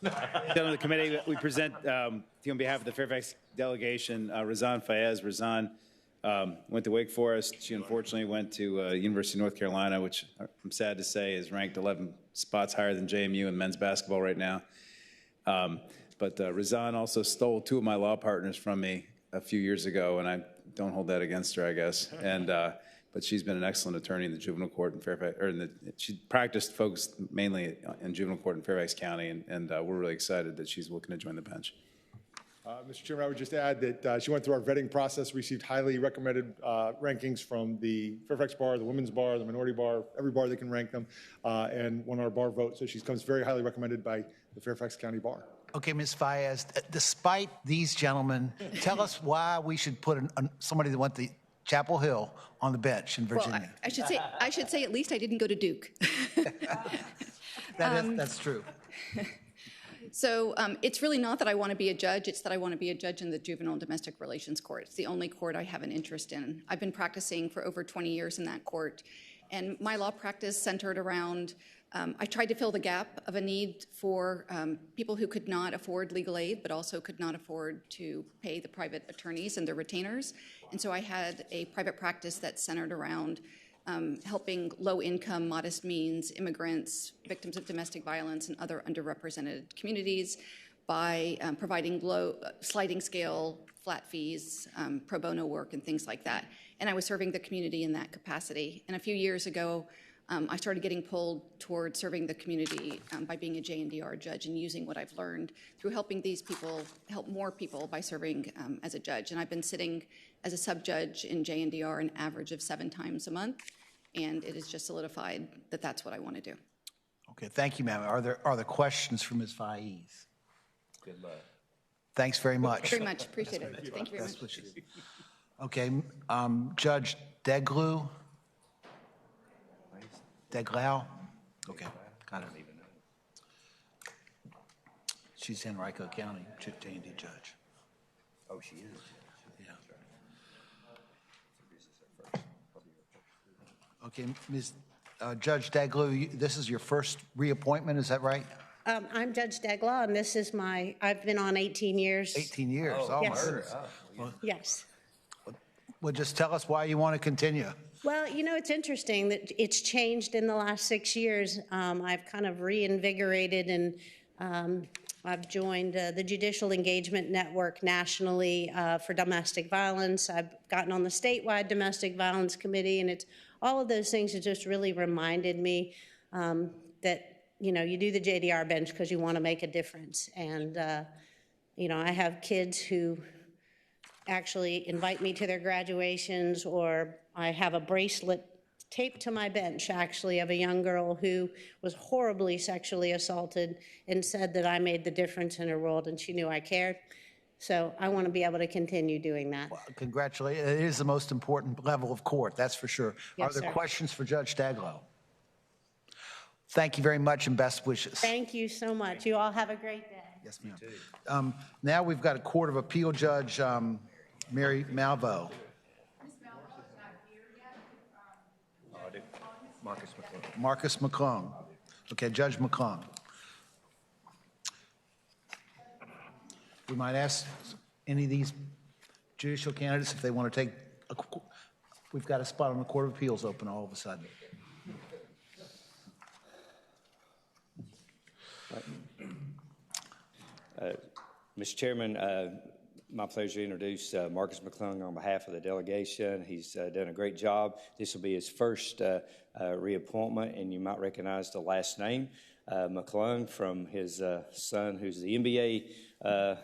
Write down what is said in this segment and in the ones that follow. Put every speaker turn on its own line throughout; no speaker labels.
Gentlemen of the committee, we present on behalf of the Fairfax delegation, Razan Fayez. Razan went to Wake Forest. She unfortunately went to University of North Carolina, which I'm sad to say is ranked 11 spots higher than JMU in men's basketball right now. But Razan also stole two of my law partners from me a few years ago, and I don't hold that against her, I guess. And but she's been an excellent attorney in the juvenile court in Fairfax, she practiced focused mainly in juvenile court in Fairfax County, and we're really excited that she's looking to join the bench.
Mr. Chairman, I would just add that she went through our vetting process, received highly recommended rankings from the Fairfax Bar, the Women's Bar, the Minority Bar, every bar that can rank them, and won our bar vote. So she comes very highly recommended by the Fairfax County Bar.
Okay, Ms. Fayez, despite these gentlemen, tell us why we should put somebody that went to Chapel Hill on the bench in Virginia.
Well, I should say at least I didn't go to Duke.
That's true.
So it's really not that I want to be a judge, it's that I want to be a judge in the Juvenile and Domestic Relations Court. It's the only court I have an interest in. I've been practicing for over 20 years in that court, and my law practice centered around, I tried to fill the gap of a need for people who could not afford legal aid, but also could not afford to pay the private attorneys and their retainers. And so I had a private practice that centered around helping low-income, modest means, immigrants, victims of domestic violence, and other underrepresented communities by providing low sliding scale, flat fees, pro bono work, and things like that. And I was serving the community in that capacity. And a few years ago, I started getting pulled toward serving the community by being a JNDR judge and using what I've learned through helping these people, help more people by serving as a judge. And I've been sitting as a sub-judge in JNDR an average of 7 times a month, and it has just solidified that that's what I want to do.
Okay, thank you, ma'am. Are there questions for Ms. Fayez?
Good luck.
Thanks very much.
Very much, appreciate it. Thank you very much.
Okay, Judge Deglau? Deglau? Okay, got it. She's in Henrico County, J&D judge.
Oh, she is?
Yeah. Okay, Judge Deglau, this is your first reappointment, is that right?
I'm Judge Deglau, and this is I've been on 18 years.
18 years, oh
yes.
my goodness.
Yes.
Well, just tell us why you want to continue.
Well, you know, it's interesting that it's changed in the last 6 years. I've kind of reinvigorated, and I've joined the Judicial Engagement Network nationally for domestic violence. I've gotten on the statewide Domestic Violence Committee, and it's all of those things have just really reminded me that, you know, you do the JDR bench because you want to make a difference. And, you know, I have kids who actually invite me to their graduations, or I have a bracelet taped to my bench, actually, of a young girl who was horribly sexually assaulted and said that I made the difference in her world, and she knew I cared. So I want to be able to continue doing that.
Well, congratulations. It is the most important level of court, that's for sure.
Yes,
Are there
sir.
questions for Judge Deglau? Thank you very much, and best wishes.
Thank you so much. You all have a great day.
Yes, ma'am. Now we've got a Court of Appeal Judge, Mary Malvo. Marcus McClung. Okay, Judge McClung. We might ask any of these judicial candidates if they want to take we've got a spot on the Court of Appeals open all of a sudden.
Mr. Chairman, my pleasure to introduce Marcus McClung on behalf of the delegation. He's done a great job. This will be his first reappointment, and you might recognize the last name, McClung, from his son, who's the NBA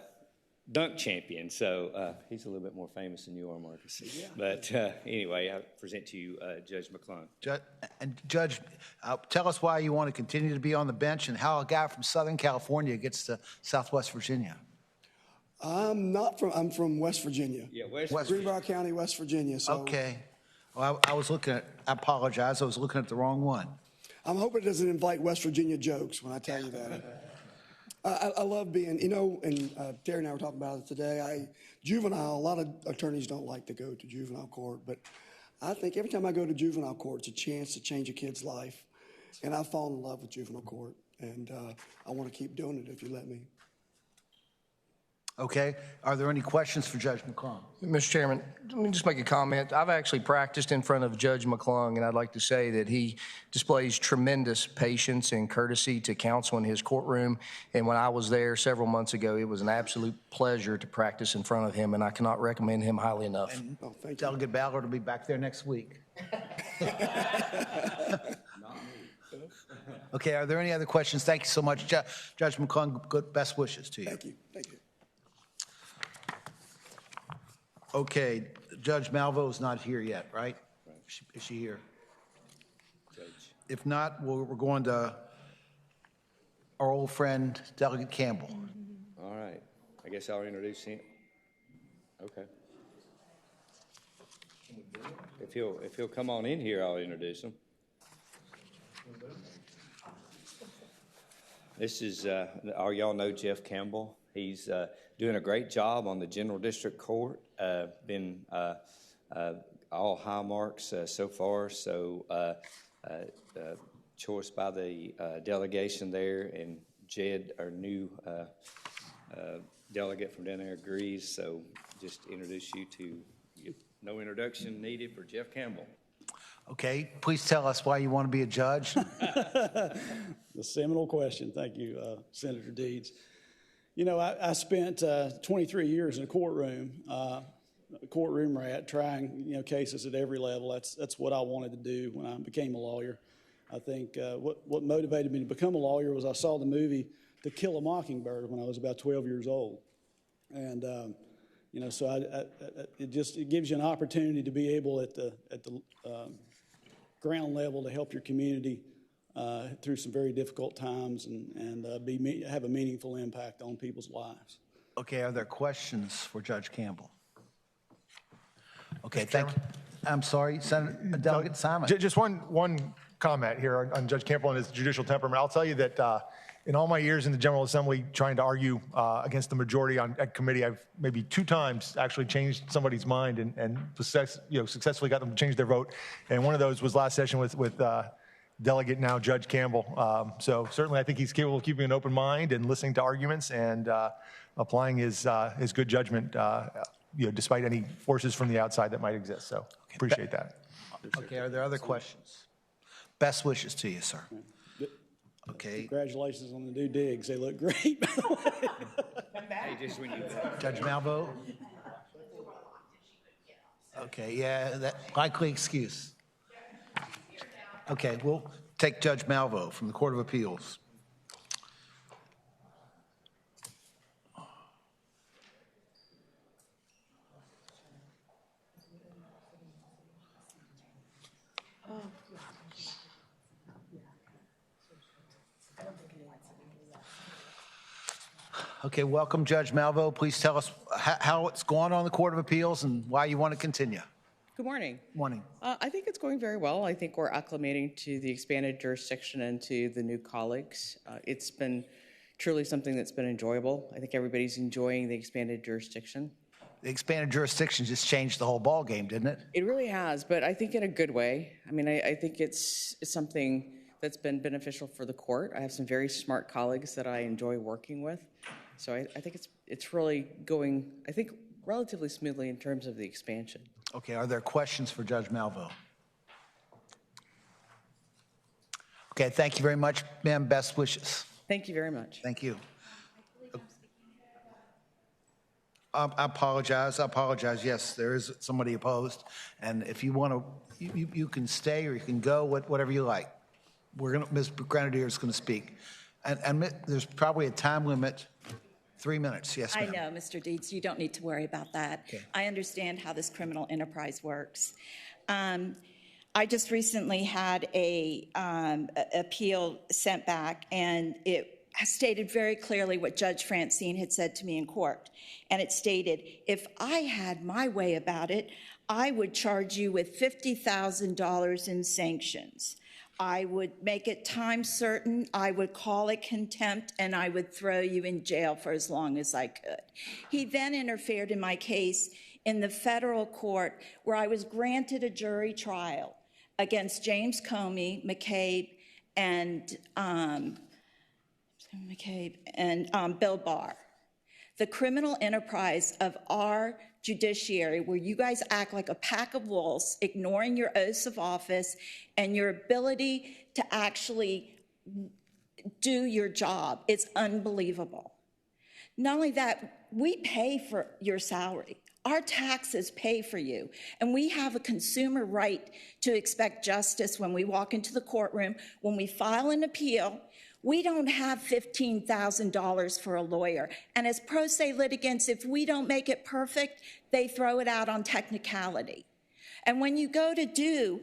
dunk champion. So he's a little bit more famous than you are, Marcus. Yeah. But anyway, I present to you Judge McClung.
Judge, tell us why you want to continue to be on the bench and how a guy from Southern California gets to Southwest Virginia.
I'm from West Virginia.
Yeah,
Greenbrier County, West Virginia. So
okay. Well, I was looking at, I apologize, I was looking at the wrong one.
I'm hoping it doesn't invite West Virginia jokes when I tell you that. I love being, you know, and Terry and I were talking about it today. Juvenile, a lot of attorneys don't like to go to juvenile court, but I think every time I go to juvenile court, it's a chance to change a kid's life. And I've fallen in love with juvenile court. and I want to keep doing it if you let me.
Okay, are there any questions for Judge McClung?
Mr. Chairman, let me just make a comment. I've actually practiced in front of Judge McClung, and I'd like to say that he displays tremendous patience and courtesy to counsel in his courtroom. And when I was there several months ago, it was an absolute pleasure to practice in front of him, and I cannot recommend him highly enough.
Oh, thank you.
Delegate Ballard will be back there next week. Okay, are there any other questions? Thank you so much, Judge McClung. Good, best wishes to you.
Thank you. Thank you.
Okay, Judge Malvo is not here yet, right? Is she here? If not, we're going to our old friend, Delegate Campbell.
All right. I guess I'll introduce him. Okay. If he'll come on in here, I'll introduce him. This is, all y'all know Jeff Campbell. He's doing a great job on the General District Court. Been all high marks so far. So choice by the delegation there, and Jed, our new delegate from down there, agrees. So just introduce you to, no introduction needed for Jeff Campbell.
Okay, please tell us why you want to be a judge.
The seminal question. Thank you, Senator Deeds. You know, I spent 23 years in a courtroom rat, trying, cases at every level. That's what I wanted to do when I became a lawyer. I think what motivated me to become a lawyer was I saw the movie To Kill a Mockingbird when I was about 12 years old. And, so it gives you an opportunity to be able at the ground level to help your community through some very difficult times and have a meaningful impact on people's lives.
Okay, are there questions for Judge Campbell? Okay, thank you. I'm sorry, Senator Delegate Simon.
Just one comment here on Judge Campbell and his judicial temperament. I'll tell you that in all my years in the General Assembly trying to argue against the majority at committee, I've maybe 2 times actually changed somebody's mind and successfully got them to change their vote. And one of those was last session with Delegate now Judge Campbell. So certainly I think he's capable of keeping an open mind and listening to arguments and applying his good judgment, despite any forces from the outside that might exist. So appreciate that.
Okay, are there other questions? Best wishes to you, sir. Okay.
Congratulations on the new digs. They look great, by the way.
Hey, just when you
Judge Malvo? Okay, yeah, that likely excuse. Okay, we'll take Judge Malvo from the Court of Appeals. Okay, welcome, Judge Malvo. Please tell us how it's going on the Court of Appeals and why you want to continue.
Good morning.
Morning.
I think it's going very well. I think we're acclimating to the expanded jurisdiction and to the new colleagues. It's been truly something that's been enjoyable. I think everybody's enjoying the expanded jurisdiction.
The expanded jurisdiction just changed the whole ballgame, didn't it?
It really has, but I think in a good way. I mean, I think it's something that's been beneficial for the court. I have some very smart colleagues that I enjoy working with. So I think it's really going, I think, relatively smoothly in terms of the expansion.
Okay, are there questions for Judge Malvo? Okay, thank you very much, ma'am. Best wishes.
Thank you very much.
Thank you. I apologize. Yes, there is somebody opposed. And if you want to, you can stay or you can go, whatever you like. Ms. Grenadier is going to speak. And there's probably a time limit. 3 minutes, yes, ma'am.
I know, Mr. Deeds, you don't need to worry about that.
Okay.
I understand how this criminal enterprise works. I just recently had a appeal sent back, and it stated very clearly what Judge Francine had said to me in court. And it stated, if I had my way about it, I would charge you with $50,000 in sanctions. I would make it time certain, I would call it contempt, and I would throw you in jail for as long as I could. He then interfered in my case in the federal court where I was granted a jury trial against James Comey, McCabe, and McCabe and Bill Barr. The criminal enterprise of our judiciary, where you guys act like a pack of wolves, ignoring your oaths of office and your ability to actually do your job, it's unbelievable. Not only that, we pay for your salary. Our taxes pay for you, and we have a consumer right to expect justice when we walk into the courtroom. When we file an appeal, we don't have $15,000 for a lawyer. And as pro se litigants, if we don't make it perfect, they throw it out on technicality. And when you go to do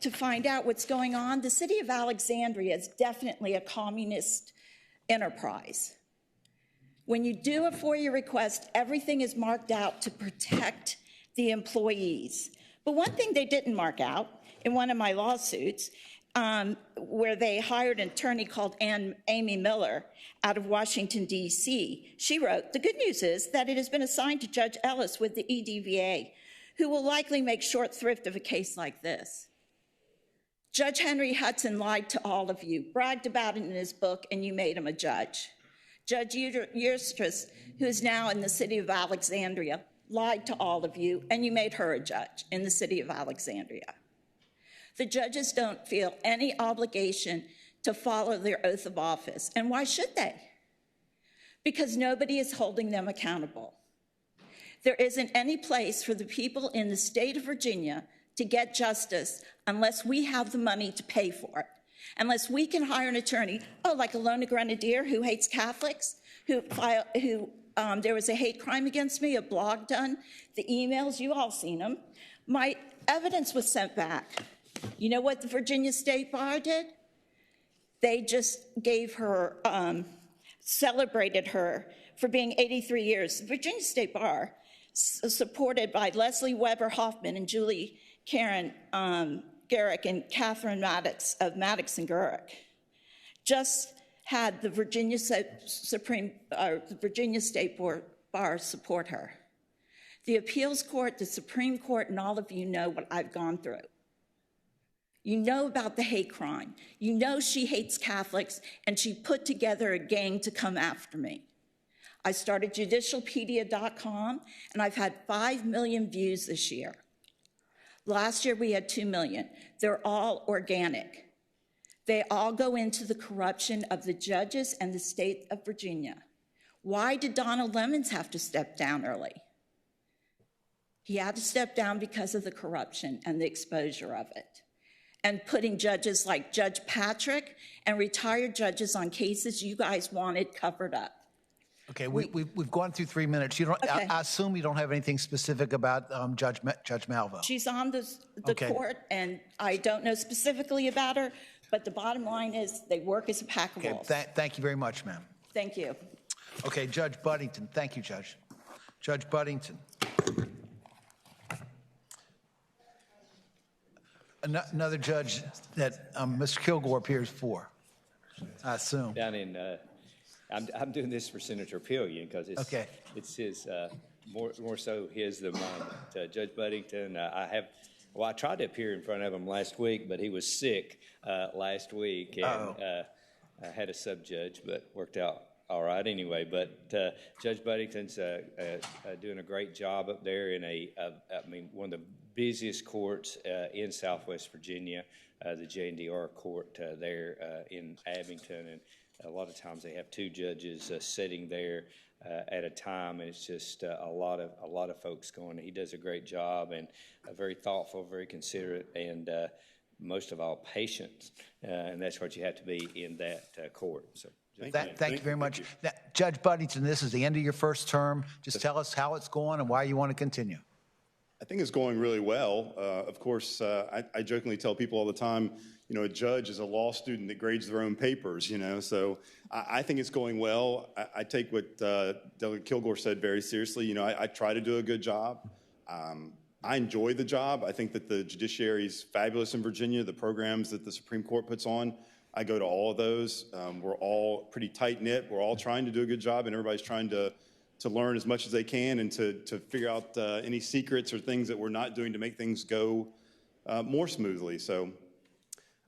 to find out what's going on, the city of Alexandria is definitely a communist enterprise. When you do a FOIA request, everything is marked out to protect the employees. But one thing they didn't mark out in one of my lawsuits, where they hired an attorney called Amy Miller out of Washington, D.C. She wrote, "The good news is that it has been assigned to Judge Ellis with the EDVA, who will likely make short thrift of a case like this." Judge Henry Hudson lied to all of you, bragged about it in his book, and you made him a judge. Judge Eustace, who is now in the city of Alexandria, lied to all of you, and you made her a judge in the city of Alexandria. The judges don't feel any obligation to follow their oath of office. And why should they? Because nobody is holding them accountable. There isn't any place for the people in the state of Virginia to get justice unless we have the money to pay for it. Unless we can hire an attorney, like Alona Grenadier, who hates Catholics, there was a hate crime against me, a blog done, the emails, you all seen them. My evidence was sent back. You know what the Virginia State Bar did? They just gave her, celebrated her for being 83 years. The Virginia State Bar, supported by Leslie Weber Hoffman and Julie Karen Garrick and Catherine Maddox of Maddox and Garrick, just had the Virginia State Bar support her. The appeals court, the Supreme Court, and all of you know what I've gone through. You know about the hate crime. You know she hates Catholics, and she put together a gang to come after me. I started judicialpedia.com, and I've had 5 million views this year. Last year, we had 2 million. They're all organic. They all go into the corruption of the judges and the state of Virginia. Why did Donald Lemons have to step down early? He had to step down because of the corruption and the exposure of it. And putting judges like Judge Patrick and retired judges on cases you guys wanted covered up.
Okay, we've gone through 3 minutes. You don't.
Okay.
I assume you don't have anything specific about Judge Malvo.
She's on the
Okay.
court, and I don't know specifically about her, but the bottom line is they work as a pack of
Okay,
wolves.
thank you very much, ma'am.
Thank you.
Okay, Judge Buddington. Thank you, Judge. Judge Buddington. Another judge that Mr. Kilgore appears for, I assume.
Down in, I'm doing this for Senator Pillion because it's his, more so his than mine. But, Judge Buddington, I tried to appear in front of him last week, but he was sick last week, and I had a sub-judge, but worked out all right anyway. But Judge Buddington's doing a great job up there in one of the busiest courts in Southwest Virginia, the J&DR court there in Abington, and a lot of times they have 2 judges sitting there at a time, and it's just a lot of folks going. He does a great job, and very thoughtful, very considerate, and most of all patient, and that's what you have to be in that court. So.
Thank you very much. Now, Judge Buddington, this is the end of your first term. Just tell us how it's going and why you want to continue.
I think it's going really well. Of course, I jokingly tell people all the time, a judge is a law student that grades their own papers, so I think it's going well. I take what Delegate Kilgore said very seriously. I try to do a good job. I enjoy the job. I think that the judiciary is fabulous in Virginia. The programs that the Supreme Court puts on, I go to all of those. We're all pretty tight-knit. We're all trying to do a good job, and everybody's trying to learn as much as they can and to figure out any secrets or things that we're not doing to make things go more smoothly. So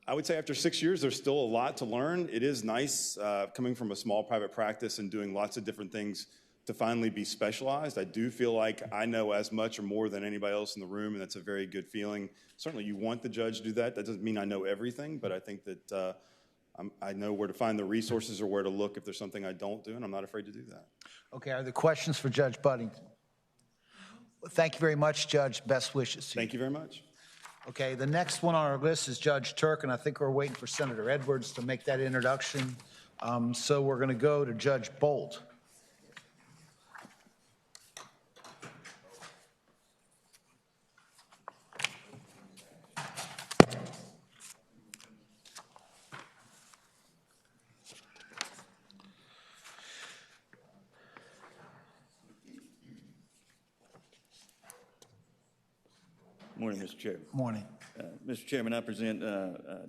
I would say after 6 years, there's still a lot to learn. It is nice coming from a small private practice and doing lots of different things to finally be specialized. I do feel like I know as much or more than anybody else in the room, and that's a very good feeling. Certainly you want the judge to do that. That doesn't mean I know everything, but I think that I know where to find the resources or where to look if there's something I don't do, and I'm not afraid to do that.
Okay, are there questions for Judge Buddington? Thank you very much, Judge. Best wishes to you.
Thank you very much.
Okay, the next one on our list is Judge Turk, and I think we're waiting for Senator Edwards to make that introduction. So we're going to go to Judge Bolt.
Morning, Mr. Chairman.
Morning.
Mr. Chairman, I present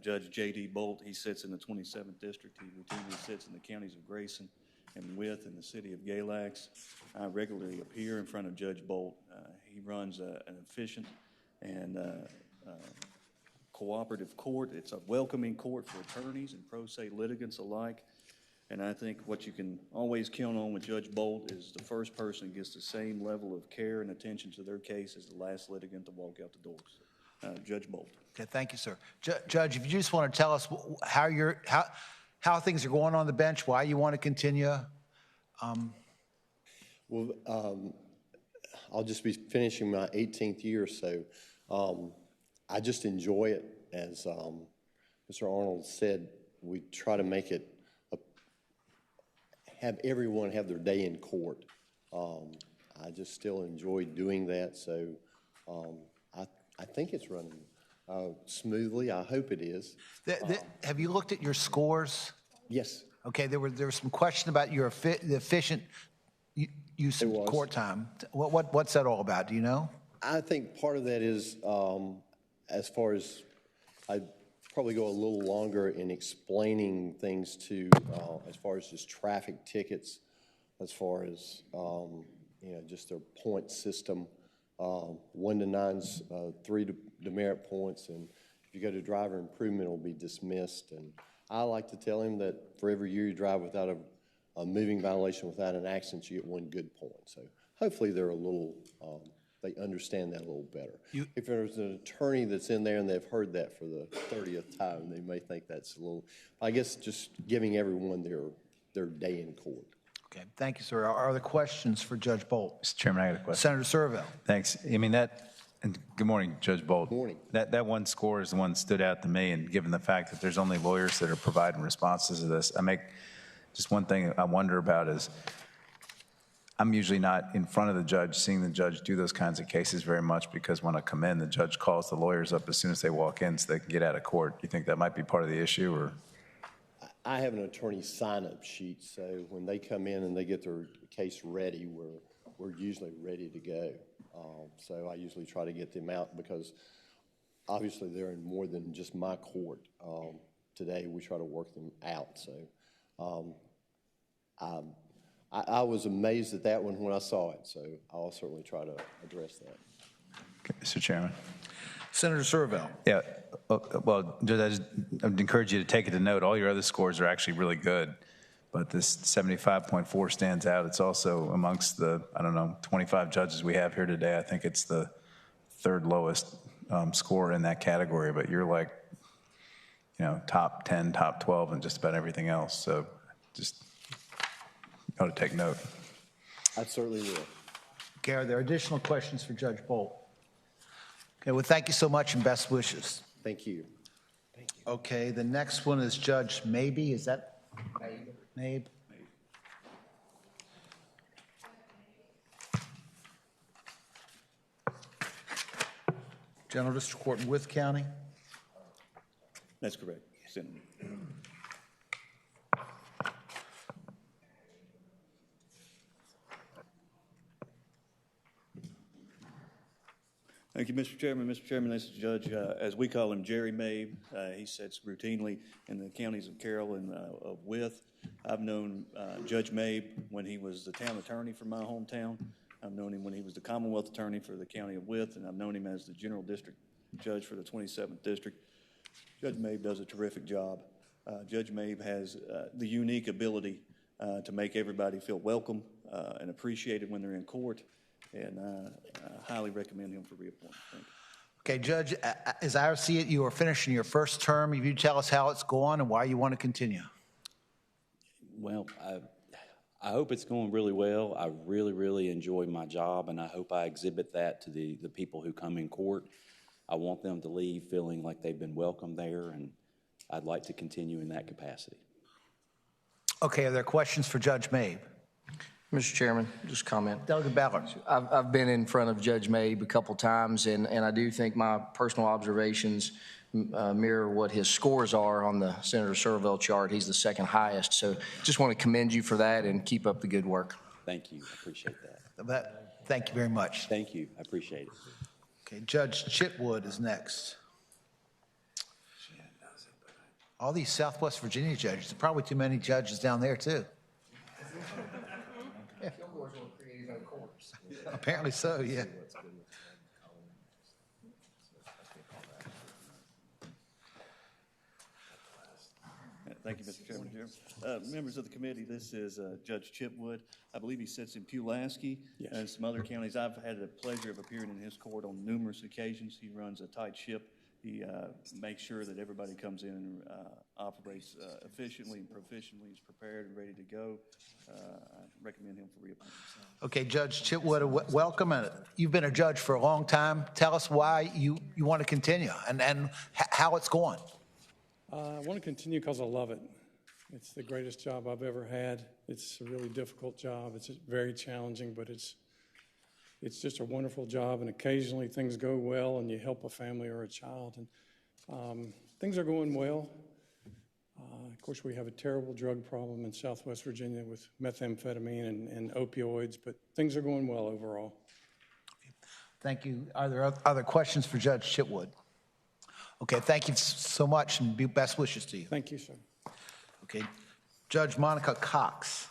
Judge J.D. Bolt. He sits in the 27th District. He routinely sits in the counties of Grayson and Wythe in the city of Galax. I regularly appear in front of Judge Bolt. He runs an efficient and cooperative court. It's a welcoming court for attorneys and pro se litigants alike. And I think what you can always count on with Judge Bolt is the first person gets the same level of care and attention to their case as the last litigant to walk out the doors. Judge Bolt.
Okay, thank you, sir. Judge, if you just want to tell us how things are going on the bench, why you want to continue.
I'll just be finishing my 18th year, so I just enjoy it. As Mr. Arnold said, we try to make it have everyone have their day in court. I just still enjoy doing that, so I think it's running smoothly. I hope it is.
Have you looked at your scores?
Yes.
Okay, there was some question about the efficient use of court time. What's that all about? Do you know?
I think part of that is as far as I'd probably go a little longer in explaining things to as far as just traffic tickets, as far as just their point system. 1 to 9's 3 demerit points, and if you go to driver improvement, it'll be dismissed. And I like to tell him that for every year you drive without a moving violation, without an accident, you get 1 good point. So hopefully they're a little, they understand that a little better. If there's an attorney that's in there and they've heard that for the 30th time, they may think that's a little, I guess just giving everyone their day in court.
Okay, thank you, sir. Are there questions for Judge Bolt?
Mr. Chairman, I got a question.
Senator Surville.
Thanks. I mean, and good morning, Judge Bolt.
Good morning.
That one score is the one that stood out to me, and given the fact that there's only lawyers that are providing responses to this, just one thing I wonder about is, I'm usually not in front of the judge, seeing the judge do those kinds of cases very much, because when I come in, the judge calls the lawyers up as soon as they walk in so they can get out of court. Do you think that might be part of the issue, or?
I have an attorney sign-up sheet, so when they come in and they get their case ready, we're usually ready to go. So I usually try to get them out because obviously they're in more than just my court. Today we try to work them out. So I was amazed at that one when I saw it, so I'll certainly try to address that.
Okay, Mr. Chairman.
Senator Surville.
Yeah, well, Judge, I'd encourage you to take it to note. All your other scores are actually really good, but this 75.4 stands out. It's also amongst the, 25 judges we have here today. I think it's the 3rd lowest score in that category, but you're like, top 10, top 12, and just about everything else. So just ought to take note.
I certainly will.
Okay, are there additional questions for Judge Bolt? Okay, well, thank you so much and best wishes.
Thank you.
Okay, the next one is Judge Mabee. Is that Mabe? General District Court in Wythe County.
That's correct, Senator. Thank you, Mr. Chairman. Mr. Chairman, this is Judge, as we call him, Jerry Mabe. He sits routinely in the counties of Carroll and of Wythe. I've known Judge Mabe when he was the town attorney for my hometown. I've known him when he was the Commonwealth attorney for the county of Wythe, and I've known him as the general district judge for the 27th District. Judge Mabe does a terrific job. Judge Mabe has the unique ability to make everybody feel welcome and appreciated when they're in court, and I highly recommend him for reappointment. Thank you.
Okay, Judge, as I see it, you are finishing your first term. If you tell us how it's going and why you want to continue.
Well, I hope it's going really well. I really, really enjoy my job, and I hope I exhibit that to the people who come in court. I want them to leave feeling like they've been welcomed there, and I'd like to continue in that capacity.
Okay, are there questions for Judge Mabe?
Mr. Chairman, just comment.
Delegate Ballard.
I've been in front of Judge Mabe a couple times, and I do think my personal observations mirror what his scores are on the Senator Surville chart. He's the second highest. So just want to commend you for that and keep up the good work.
Thank you. I appreciate that.
Thank you very much.
Thank you. I appreciate it.
Okay, Judge Chitwood is next. All these Southwest Virginia judges, there are probably too many judges down there, too. Yeah. Apparently so, yeah.
Thank you, Mr. Chairman. Members of the committee, this is Judge Chitwood. I believe he sits in Pulaski and some other counties. I've had the pleasure of appearing in his court on numerous occasions. He runs a tight ship. He makes sure that everybody comes in and operates efficiently and proficiently, is prepared and ready to go. I recommend him for reappointment.
Okay, Judge Chitwood, welcome. You've been a judge for a long time. Tell us why you want to continue and how it's going.
I want to continue because I love it. It's the greatest job I've ever had. It's a really difficult job. It's very challenging, but it's just a wonderful job, and occasionally things go well and you help a family or a child, and things are going well. Of course, we have a terrible drug problem in Southwest Virginia with methamphetamine and opioids, but things are going well overall.
Thank you. Are there other questions for Judge Chitwood? Okay, thank you so much, and best wishes to you.
Thank you, sir.
Okay, Judge Monica Cox.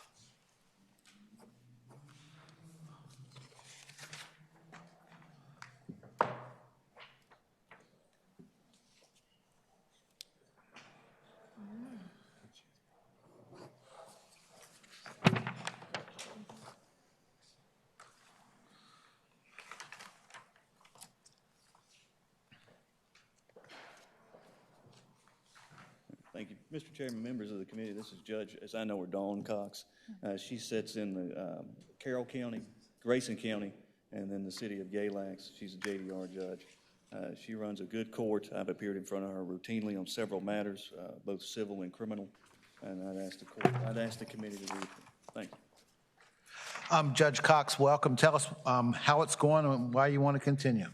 Thank you. Mr. Chairman, members of the committee, this is Judge, as I know her, Dawn Cox. She sits in the Carroll County, Grayson County, and then the city of Galax. She's a JDR judge. She runs a good court. I've appeared in front of her routinely on several matters, both civil and criminal, and I'd ask the committee to read. Thank you.
Judge Cox, welcome. Tell us how it's going and why you want to continue.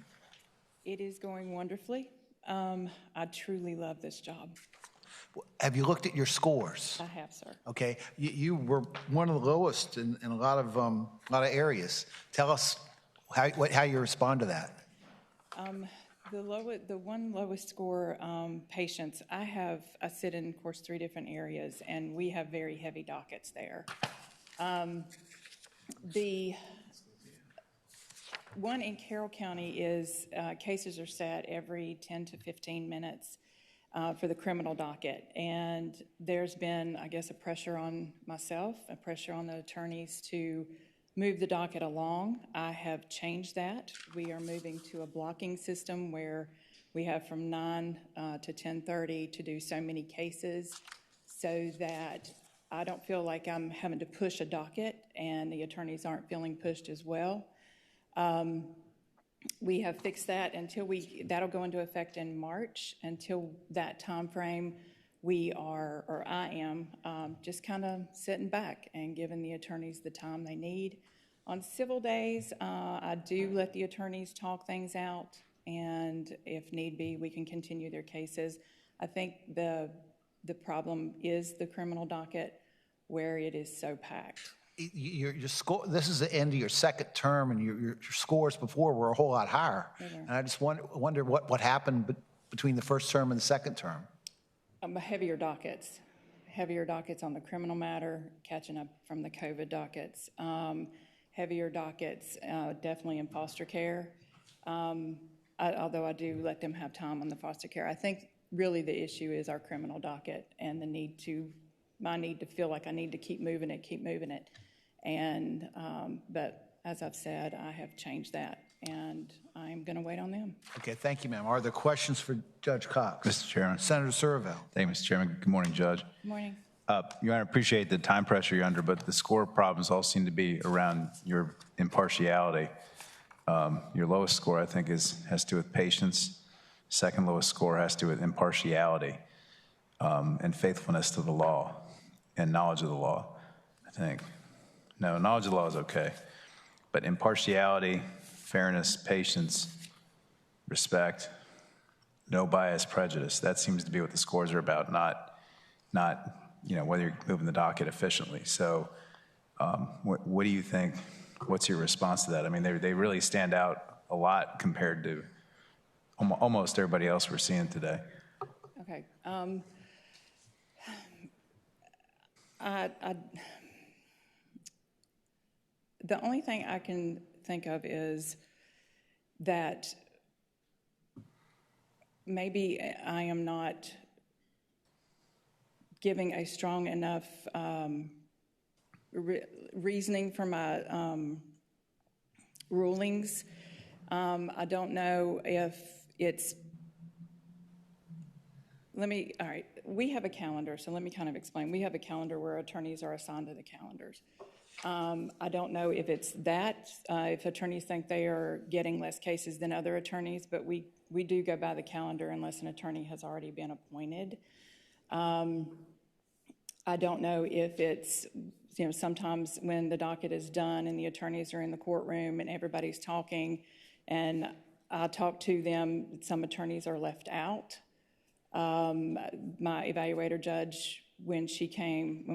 It is going wonderfully. I truly love this job.
Have you looked at your scores?
I have, sir.
Okay, you were one of the lowest in a lot of areas. Tell us how you respond to that.
The one lowest score, patients. I sit in, of course, 3 different areas, and we have very heavy dockets there. The one in Carroll County is cases are set every 10 to 15 minutes. For the criminal docket, and there's been, I guess, a pressure on myself, a pressure on the attorneys to move the docket along. I have changed that. We are moving to a blocking system where we have from 9 to 10:30 to do so many cases, so that I don't feel like I'm having to push a docket, and the attorneys aren't feeling pushed as well. We have fixed that that'll go into effect in March. Until that time frame, I am just kind of sitting back and giving the attorneys the time they need. On civil days, I do let the attorneys talk things out, and if need be, we can continue their cases. I think the problem is the criminal docket, where it is so packed.
Your score. This is the end of your second term, and your scores before were a whole lot higher. And I just wonder what happened between the first term and the second term.
Heavier dockets on the criminal matter, catching up from the COVID dockets. Heavier dockets, definitely in foster care. Although I do let them have time on the foster care. I think really the issue is our criminal docket and my need to feel like I need to keep moving it. And, but as I've said, I have changed that, and I'm going to wait on them.
Okay, thank you, ma'am. Are there questions for Judge Cox?
Mr. Chairman.
Senator Surville.
Thank you, Mr. Chairman. Good morning, Judge.
Good morning.
Your Honor, I appreciate the time pressure you're under, but the score problems all seem to be around your impartiality. Your lowest score, I think, has to do with patience. Second lowest score has to do with impartiality and faithfulness to the law and knowledge of the law, I think. No, knowledge of the law is okay. But impartiality, fairness, patience, respect, no bias, prejudice, that seems to be what the scores are about, not whether you're moving the docket efficiently. So what do you think? What's your response to that? I mean, they really stand out a lot compared to almost everybody else we're seeing today.
Okay. The only thing I can think of is that maybe I am not giving a strong enough reasoning for my rulings. I don't know if it's, all right, we have a calendar, so let me kind of explain. We have a calendar where attorneys are assigned to the calendars. I don't know if it's that, if attorneys think they are getting less cases than other attorneys, but we do go by the calendar unless an attorney has already been appointed. I don't know if it's, sometimes when the docket is done and the attorneys are in the courtroom and everybody's talking and I talk to them, some attorneys are left out. My evaluator judge, when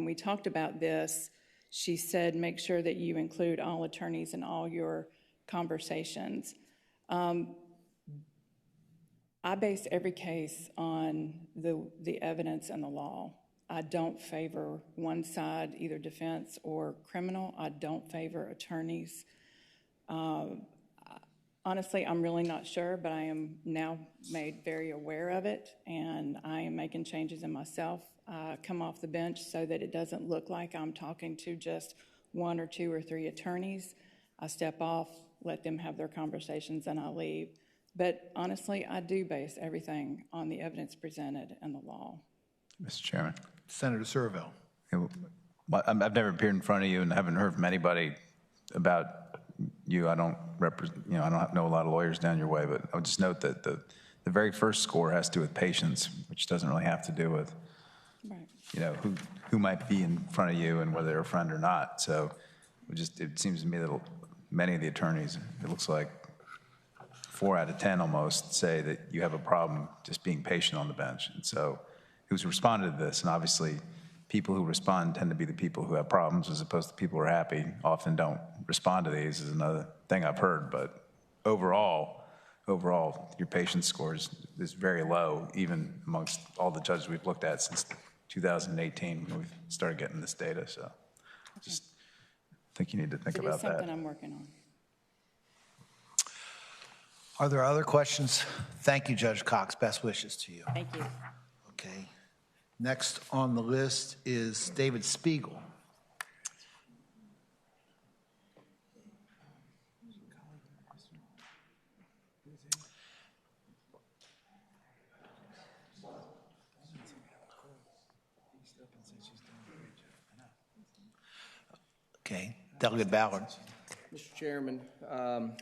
we talked about this, she said, make sure that you include all attorneys in all your conversations. I base every case on the evidence and the law. I don't favor one side, either defense or criminal. I don't favor attorneys. Honestly, I'm really not sure, but I am now made very aware of it, and I am making changes in myself. I come off the bench so that it doesn't look like I'm talking to just one or two or three attorneys. I step off, let them have their conversations, and I leave. But honestly, I do base everything on the evidence presented and the law.
Mr. Chairman.
Senator Surville.
I've never appeared in front of you and haven't heard from anybody about you. I don't know a lot of lawyers down your way, but I'll just note that the very first score has to do with patience, which doesn't really have to do with, who might be in front of you and whether they're a friend or not. So it seems to me that many of the attorneys, it looks like 4 out of 10 almost, say that you have a problem just being patient on the bench. And so who's responded to this? And obviously people who respond tend to be the people who have problems as opposed to people who are happy, often don't respond to these is another thing I've heard. But overall, your patience score is very low, even amongst all the judges we've looked at since 2018 when we've started getting this data. So just think you need to think about that.
It is something I'm working on.
Are there other questions? Thank you, Judge Cox. Best wishes to you.
Thank you.
Okay. Next on the list is David Spiegel. Okay. Delegate Ballard.
Mr. Chairman,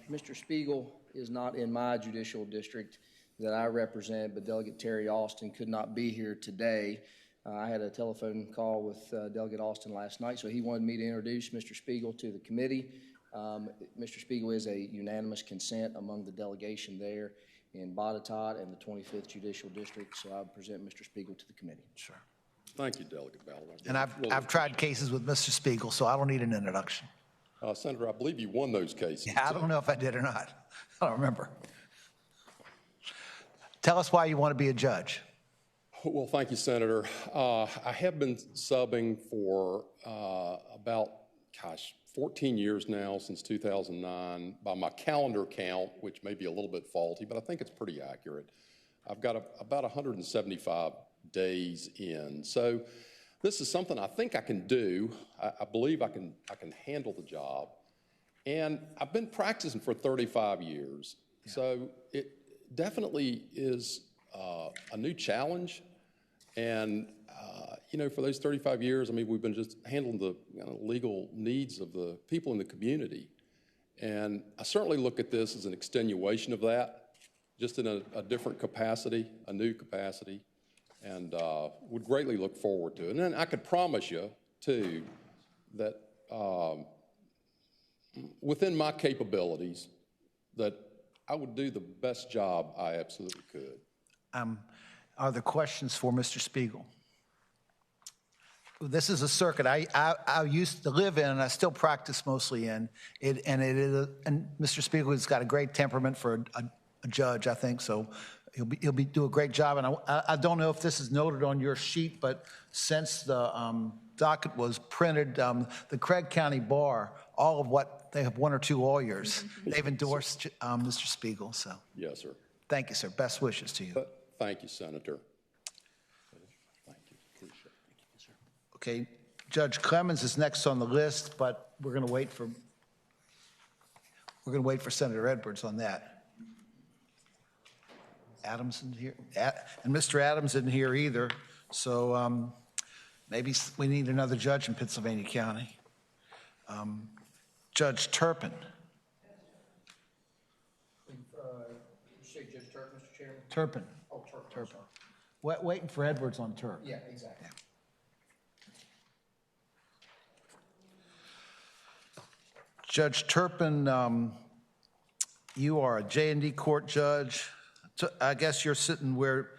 Mr. Spiegel is not in my judicial district that I represent, but Delegate Terry Austin could not be here today. I had a telephone call with Delegate Austin last night, so he wanted me to introduce Mr. Spiegel to the committee. Mr. Spiegel is a unanimous consent among the delegation there in Botetourt and the 25th Judicial District, so I present Mr. Spiegel to the committee.
Sure.
Thank you, Delegate Ballard.
And I've tried cases with Mr. Spiegel, so I don't need an introduction.
Senator, I believe you won those cases.
Yeah, I don't know if I did or not. I don't remember. Tell us why you want to be a judge.
Well, thank you, Senator. I have been subbing for about, 14 years now, since 2009, by my calendar count, which may be a little bit faulty, but I think it's pretty accurate. I've got about 175 days in. So this is something I think I can do. I believe I can handle the job. And I've been practicing for 35 years. Yeah. So it definitely is a new challenge. And, for those 35 years, I mean, we've been just handling the legal needs of the people in the community. And I certainly look at this as an extenuation of that, just in a different capacity, a new capacity, and would greatly look forward to it. And then I could promise you, too, that within my capabilities, that I would do the best job I absolutely could.
Are there questions for Mr. Spiegel? This is a circuit I used to live in, and I still practice mostly in. And Mr. Spiegel has got a great temperament for a judge, I think. So he'll do a great job. And I don't know if this is noted on your sheet, but since the docket was printed, the Craig County Bar, all of what they have, one or two lawyers, they've endorsed Mr. Spiegel. So
yes, sir.
Thank you, sir. Best wishes to you.
Thank you, Senator.
Okay, Judge Clemens is next on the list, but we're going to wait for Senator Edwards on that. Adams isn't here, and Mr. Adams isn't here either. So maybe we need another judge in Pennsylvania County. Judge Turpin.
You say Judge Turpin, Mr. Chairman?
Turpin.
Oh,
Turpin. Waiting for Edwards on Turpin.
Yeah, exactly.
Judge Turpin, you are a J&D court judge. I guess you're sitting where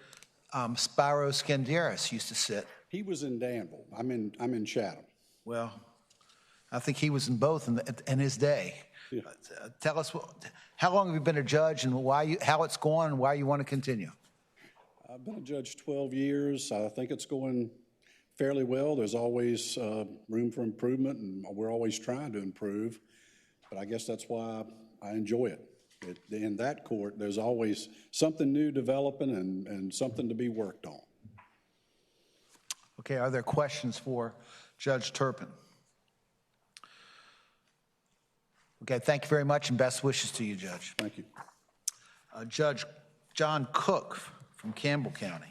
Spyro Skandaris used to sit.
He was in Danville. I'm in Chatham.
Well, I think he was in both in his day.
Yeah.
Tell us, how long have you been a judge, and how it's going, and why you want to continue?
I've been a judge 12 years. I think it's going fairly well. There's always room for improvement, and we're always trying to improve. But I guess that's why I enjoy it. In that court, there's always something new developing and something to be worked on.
Okay, are there questions for Judge Turpin? Okay, thank you very much, and best wishes to you, Judge.
Thank you.
Judge John Cook from Campbell County.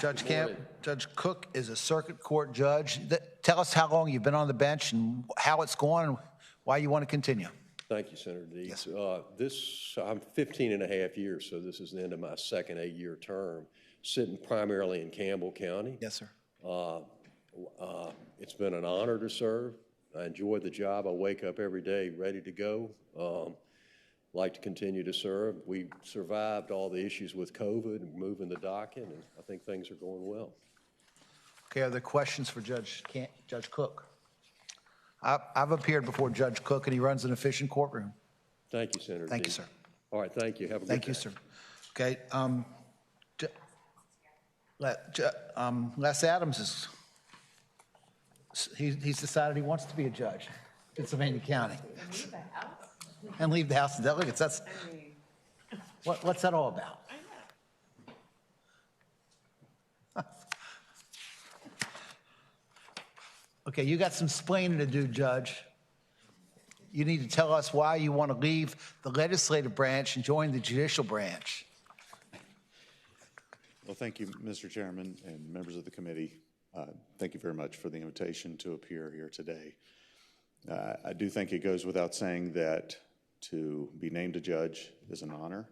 Judge Cook is a circuit court judge. Tell us how long you've been on the bench and how it's going and why you want to continue.
Thank you, Senator Deeds.
Yes.
I'm 15 and a half years, so this is the end of my second 8-year term, sitting primarily in Campbell County.
Yes, sir.
It's been an honor to serve. I enjoy the job. I wake up every day ready to go. Like to continue to serve. We survived all the issues with COVID and moving the docket, and I think things are going well.
Okay, are there questions for Judge Cook? I've appeared before Judge Cook, and he runs an efficient courtroom.
Thank you, Senator.
Thank you, sir.
All right, thank you. Have a good day.
Thank you, sir. Okay, Les Adams he's decided he wants to be a judge in Pennsylvania County. And leave the House of Delegates. What's that all about? Okay, you got some explaining to do, Judge. You need to tell us why you want to leave the legislative branch and join the judicial branch.
Well, thank you, Mr. Chairman and members of the committee. Thank you very much for the invitation to appear here today. I do think it goes without saying that to be named a judge is an honor,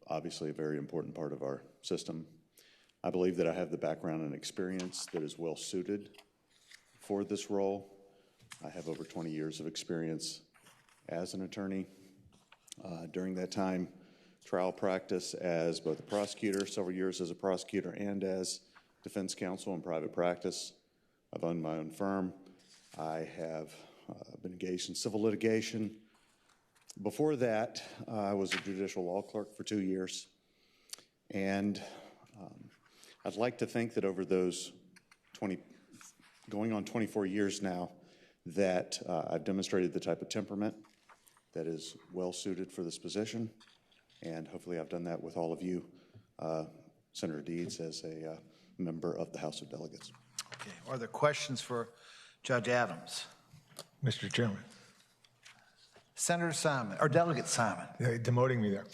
obviously a very important part of our system. I believe that I have the background and experience that is well suited for this role. I have over 20 years of experience as an attorney. During that time, trial practice as both a prosecutor, several years as a prosecutor, and as defense counsel in private practice. I've owned my own firm. I have been engaged in civil litigation. Before that, I was a judicial law clerk for 2 years. And I'd like to think that over those going on 24 years now, that I've demonstrated the type of temperament that is well suited for this position. And hopefully I've done that with all of you, Senator Deeds, as a member of the House of Delegates.
Okay. Are there questions for Judge Adams?
Mr. Chairman.
Senator Simon, or Delegate Simon.
Yeah, demoting me there.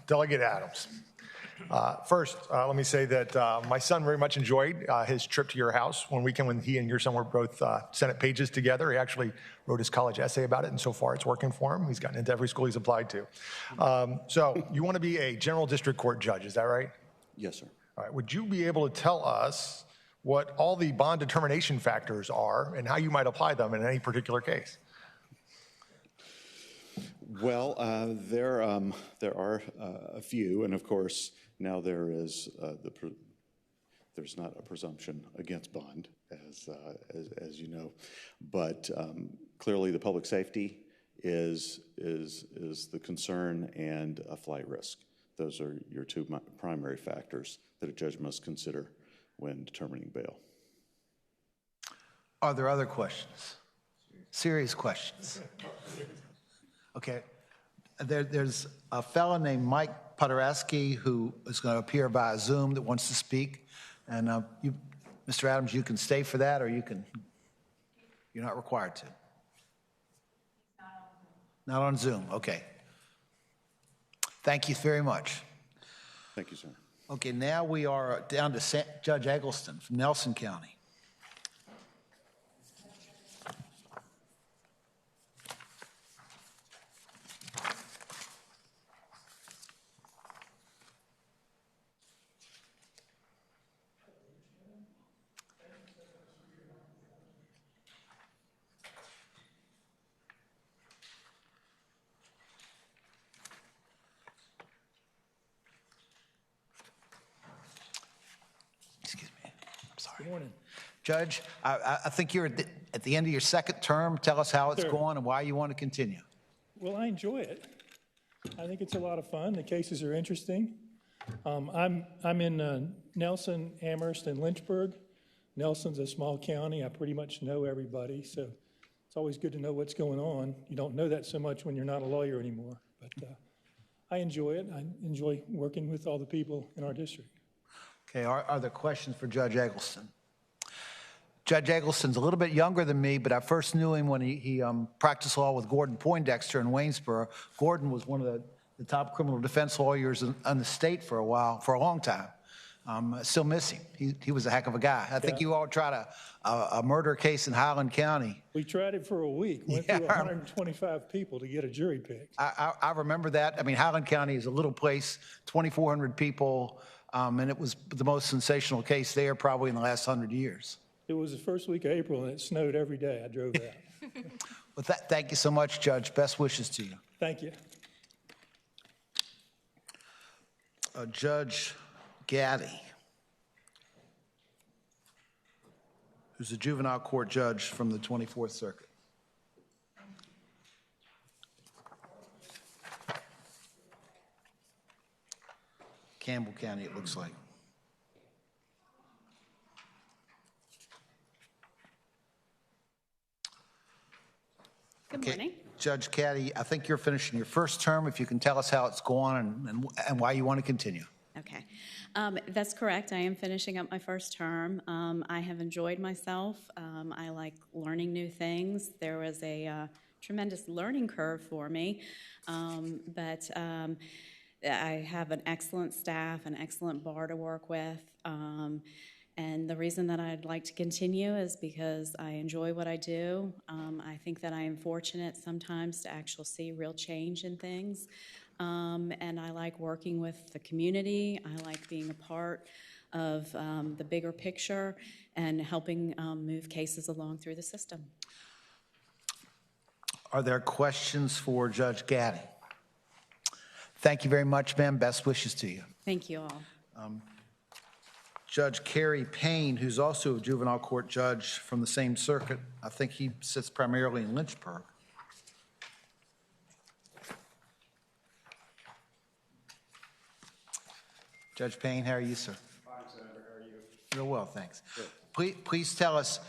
Delegate Adams. First, let me say that my son very much enjoyed his trip to your house one weekend when he and your son were both Senate pages together. He actually wrote his college essay about it, and so far it's working for him. He's gotten into every school he's applied to. So you want to be a general district court judge, is that right?
Yes, sir.
All right. Would you be able to tell us what all the bond determination factors are and how you might apply them in any particular case?
Well, there are a few, and of course, now there's not a presumption against bond, as you know, but clearly the public safety is the concern, and a flight risk. Those are your two primary factors that a judge must consider when determining bail.
Are there other questions? Serious questions? Okay. There's a fellow named Mike Podorowski who is going to appear via Zoom that wants to speak. And Mr. Adams, you can stay for that, or you're not required to. Not on Zoom. Okay. Thank you very much.
Thank you, sir.
Okay, now we are down to Judge Eggleston from Nelson County.
Good morning.
Judge, I think you're at the end of your second term. Tell us how it's
Sure.
going and why you want to continue.
Well, I enjoy it. I think it's a lot of fun. The cases are interesting. I'm in Nelson, Amherst, and Lynchburg. Nelson's a small county. I pretty much know everybody, so it's always good to know what's going on. You don't know that so much when you're not a lawyer anymore. But I enjoy it. I enjoy working with all the people in our district.
Okay, are there questions for Judge Eggleston? Judge Eggleston's a little bit younger than me, but I first knew him when he practiced law with Gordon Poindexter in Waynesboro. Gordon was one of the top criminal defense lawyers in the state for a long time. I still miss him. He was a heck of a guy. I think you all tried a murder case in Highland County.
We tried it for a week. Went through 125 people to get a jury picked.
I remember that. I mean, Highland County is a little place, 2,400 people, and it was the most sensational case there probably in the last 100 years.
It was the first week of April, and it snowed every day. I drove that.
Well, thank you so much, Judge. Best wishes to you.
Thank you.
Judge Gaddy, who's a juvenile court judge from the 24th Circuit. Campbell County, it looks like.
Good morning.
Judge Caddy, I think you're finishing your first term. If you can tell us how it's going and why you want to continue.
Okay. That's correct. I am finishing up my first term. I have enjoyed myself. I like learning new things. There was a tremendous learning curve for me, but I have an excellent staff, an excellent bar to work with. And the reason that I'd like to continue is because I enjoy what I do. I think that I am fortunate sometimes to actually see real change in things. And I like working with the community. I like being a part of the bigger picture and helping move cases along through the system.
Are there questions for Judge Gaddy? Thank you very much, ma'am. Best wishes to you.
Thank you all.
Judge Kerry Payne, who's also a juvenile court judge from the same circuit. I think he sits primarily in Lynchburg. Judge Payne, how are you, sir?
Fine, Senator. How are you?
Real well, thanks.
Good.
Please tell us,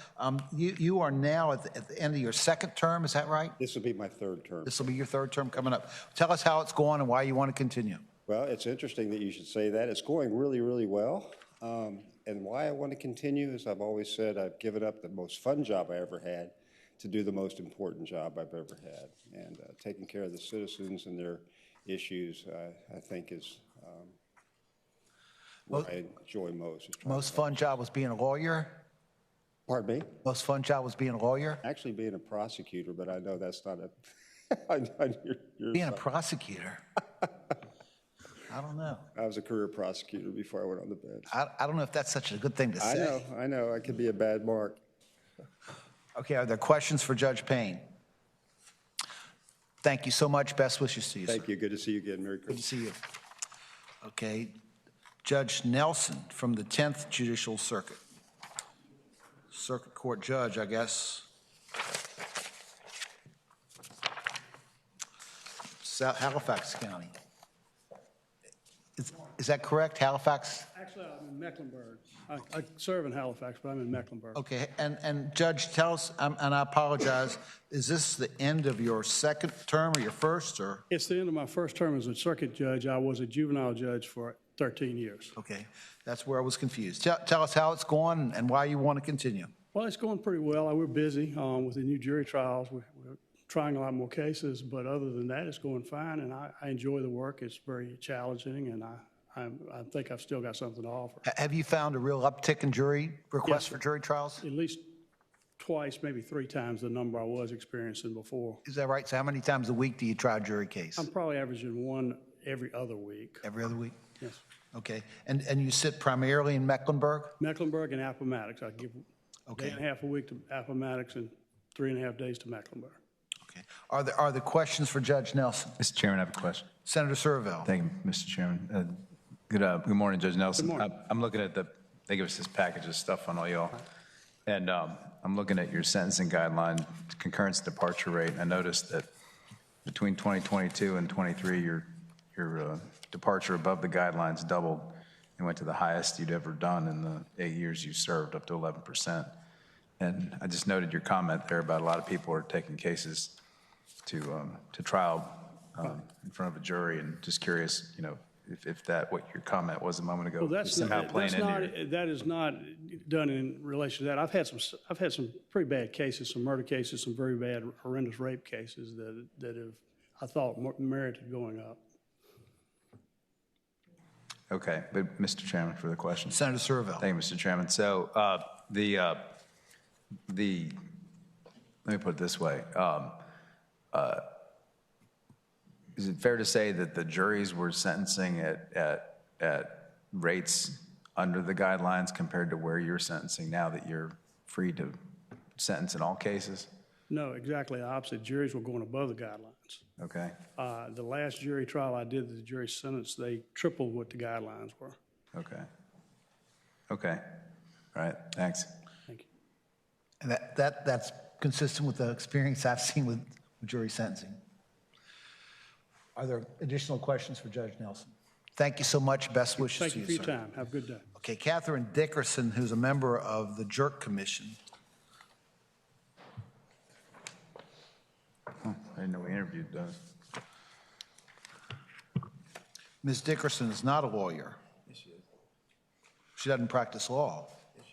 you are now at the end of your second term, is that right?
This will be my third term.
This will be your third term coming up. Tell us how it's going and why you want to continue.
Well, it's interesting that you should say that. It's going really, really well. And why I want to continue is I've always said I've given up the most fun job I ever had to do the most important job I've ever had. And taking care of the citizens and their issues, I think is what I enjoy most.
Most fun job was being a lawyer?
Pardon me?
Most fun job was being a lawyer?
Actually being a prosecutor, but I know that's not a...
Being a prosecutor? I don't know.
I was a career prosecutor before I went on the bench.
I don't know if that's such a good thing to say.
I know. I could be a bad mark.
Okay, are there questions for Judge Payne? Thank you so much. Best wishes to you,
Thank you. Good to see you again. Merry Christmas.
Good to see you. Okay, Judge Nelson from the 10th Judicial Circuit. Circuit Court Judge, I guess. Halifax County. Is that correct, Halifax?
Actually, I'm in Mecklenburg. I serve in Halifax, but I'm in Mecklenburg.
Okay, and Judge, tell us, and I apologize, is this the end of your second term or your first, or?
It's the end of my first term as a circuit judge. I was a juvenile judge for 13 years.
Okay, that's where I was confused. Tell us how it's going and why you want to continue.
Well, it's going pretty well. We're busy with the new jury trials. We're trying a lot more cases, but other than that, it's going fine, and I enjoy the work. It's very challenging, and I think I've still got something to offer.
Have you found a real uptick in jury requests for jury trials?
At least twice, maybe 3 times the number I was experiencing before.
Is that right? So how many times a week do you try a jury case?
I'm probably averaging 1 every other week.
Every other week?
Yes.
Okay. And you sit primarily in Mecklenburg?
Mecklenburg and Appomattox. I give a day and a half a week to Appomattox and 3.5 days to Mecklenburg.
Okay. Are there questions for Judge Nelson?
Mr. Chairman, I have a question.
Senator Surville.
Thank you, Mr. Chairman. Good morning, Judge Nelson.
Good morning.
I'm looking at they give us this package of stuff on all y'all. And I'm looking at your sentencing guideline, concurrence departure rate. I noticed that between 2022 and 23, your departure above the guidelines doubled and went to the highest you'd ever done in the 8 years you served, up to 11%. And I just noted your comment there about a lot of people are taking cases to trial in front of a jury, and just curious, if that what your comment was a moment ago,
Well, that's
somehow playing into your...
That is not done in relation to that. I've had some pretty bad cases, some murder cases, some very bad, horrendous rape cases that have, I thought, merited going up.
Okay, but Mr. Chairman, for the question.
Senator Surville.
Thank you, Mr. Chairman. So let me put it this way. Is it fair to say that the juries were sentencing at rates under the guidelines compared to where you're sentencing now that you're free to sentence in all cases?
No, exactly the opposite. Juries were going above the guidelines.
Okay.
The last jury trial I did, the jury sentence, they tripled what the guidelines were.
Okay. Okay. All right. Thanks.
Thank you.
And that's consistent with the experience I've seen with jury sentencing. Are there additional questions for Judge Nelson? Thank you so much. Best wishes to you,
Thank you for
sir.
your time. Have a good day.
Okay, Catherine Dickerson, who's a member of the Jerk Commission.
I didn't know we interviewed those.
Ms. Dickerson is not a lawyer.
Yes, she is.
She doesn't practice law.
Yes,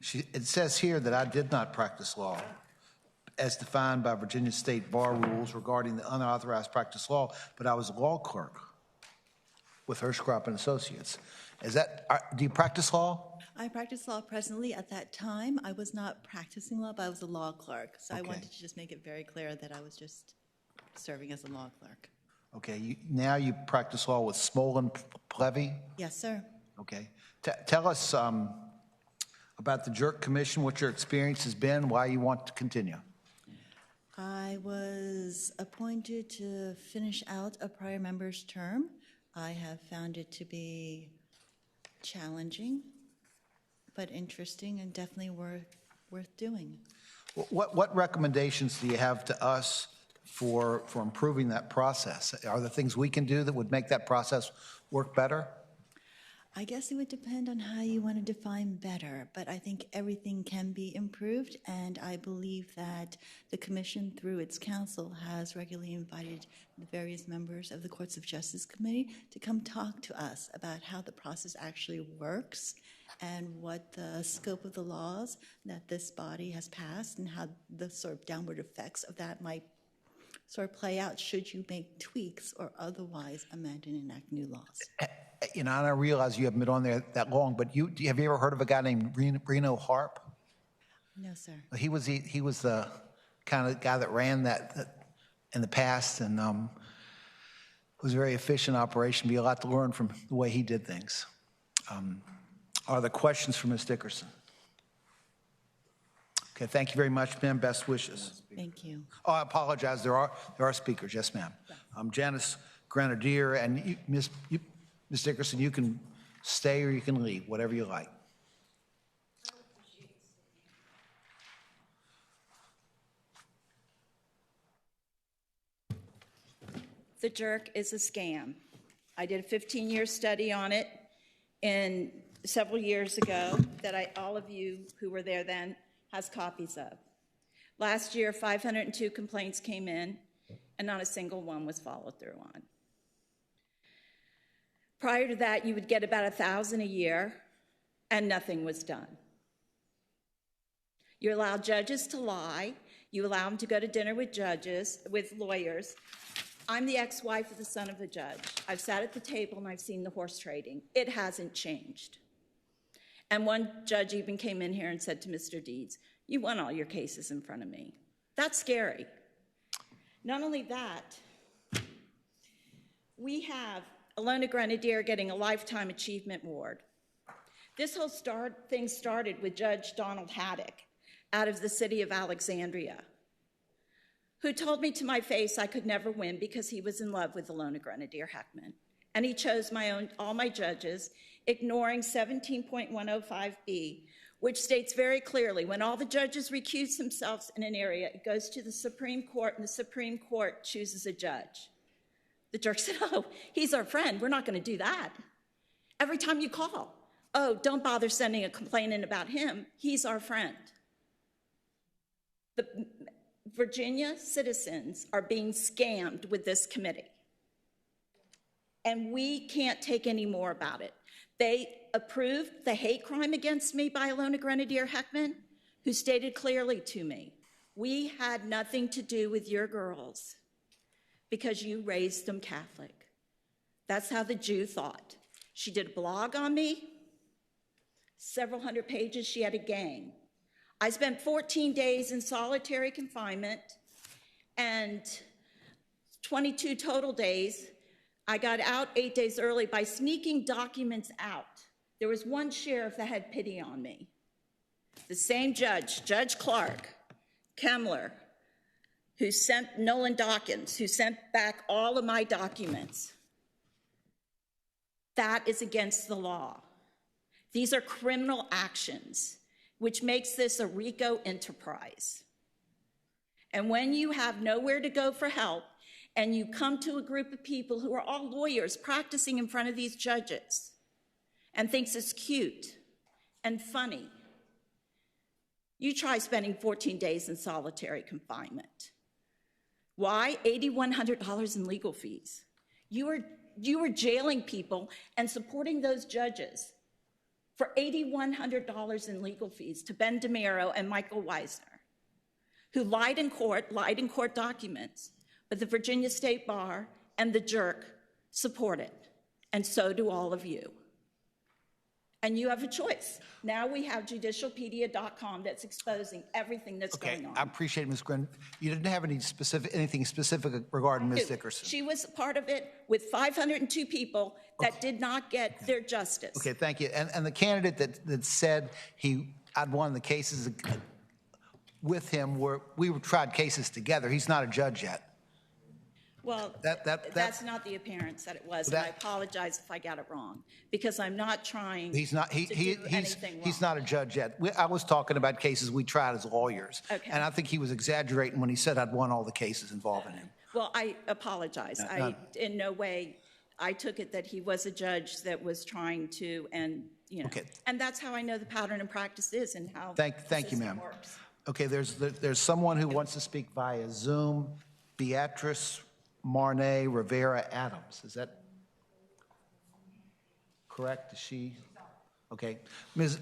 she does.
It says here that I did not practice law as defined by Virginia state bar rules regarding the unauthorized practice law, but I was a law clerk with Hirschkropp and Associates. Do you practice law?
I practice law presently. At that time, I was not practicing law, but I was a law clerk. So I wanted to just make it very clear that I was just serving as a law clerk.
Okay, now you practice law with Smolin Plevy?
Yes, sir.
Okay. Tell us about the Jerk Commission, what your experience has been, why you want to continue.
I was appointed to finish out a prior member's term. I have found it to be challenging, but interesting and definitely worth doing.
What recommendations do you have to us for improving that process? Are there things we can do that would make that process work better?
I guess it would depend on how you want to define better, but I think everything can be improved, and I believe that the Commission, through its council, has regularly invited the various members of the Courts of Justice Committee to come talk to us about how the process actually works and what the scope of the laws that this body has passed and how the sort of downward effects of that might sort of play out should you make tweaks or otherwise amend and enact new laws.
You know, and I realize you haven't been on there that long, but have you ever heard of a guy named Reno Harp?
No, sir.
He was the kind of guy that ran that in the past, and was a very efficient operation. Be a lot to learn from the way he did things. Are there questions for Ms. Dickerson? Okay, thank you very much, ma'am. Best wishes.
Thank you.
Oh, I apologize. There are speakers. Yes, ma'am. Janice Grenadier, and Ms. Dickerson, you can stay or you can leave, whatever you like.
The jerk is a scam. I did a 15-year study on it several years ago that all of you who were there then has copies of. Last year, 502 complaints came in, and not a single one was followed through on. Prior to that, you would get about 1,000 a year, and nothing was done. You allow judges to lie. You allow them to go to dinner with lawyers. I'm the ex-wife of the son of a judge. I've sat at the table and I've seen the horse trading. It hasn't changed. And one judge even came in here and said to Mr. Deeds, "You won all your cases in front of me." That's scary. Not only that, we have Alona Grenadier getting a Lifetime Achievement Award. This whole thing started with Judge Donald Haddock out of the city of Alexandria, who told me to my face I could never win because he was in love with Alona Grenadier Heckman. And he chose all my judges, ignoring 17.105B, which states very clearly, when all the judges recuse themselves in an area, it goes to the Supreme Court, and the Supreme Court chooses a judge. The jerk said, "Oh, he's our friend. We're not going to do that." Every time you call, "Oh, don't bother sending a complaint in about him. He's our friend." The Virginia citizens are being scammed with this committee. And we can't take any more about it. They approved the hate crime against me by Alona Grenadier Heckman, who stated clearly to me, "We had nothing to do with your girls because you raised them Catholic." That's how the Jew thought. She did a blog on me, several hundred pages. She had a gang. I spent 14 days in solitary confinement and 22 total days. I got out 8 days early by sneaking documents out. There was one sheriff that had pity on me. The same judge, Judge Clark Kemmler, who sent Nolan Dawkins, who sent back all of my documents. That is against the law. These are criminal actions, which makes this a RICO enterprise. And when you have nowhere to go for help, and you come to a group of people who are all lawyers practicing in front of these judges and thinks it's cute and funny, you try spending 14 days in solitary confinement. Why? $8,100 in legal fees. You are jailing people and supporting those judges for $8,100 in legal fees to Ben DeMiro and Michael Weisner, who lied in court documents, but the Virginia State Bar and the jerk support it, and so do all of you. And you have a choice. Now we have judicialpedia.com that's exposing everything that's going on.
I appreciate it, Ms. Gren. You didn't have anything specific regarding Ms. Dickerson.
She was a part of it with 502 people that did not get their justice.
Okay, thank you. And the candidate that said I'd won the cases with him, we tried cases together. He's not a judge yet.
Well, that's not the appearance that it was, and I apologize if I got it wrong, because I'm not trying to do anything wrong.
He's not a judge yet. I was talking about cases we tried as lawyers.
Okay.
And I think he was exaggerating when he said I'd won all the cases involving him.
Well, I apologize. In no way, I took it that he was a judge that was trying to, and, you know.
Okay.
And that's how I know the pattern and practice is and how
Thank you,
the system
ma'am.
works.
Okay, there's someone who wants to speak via Zoom. Beatrice Marnay Rivera Adams. Is that correct? Is she? Okay. Ms.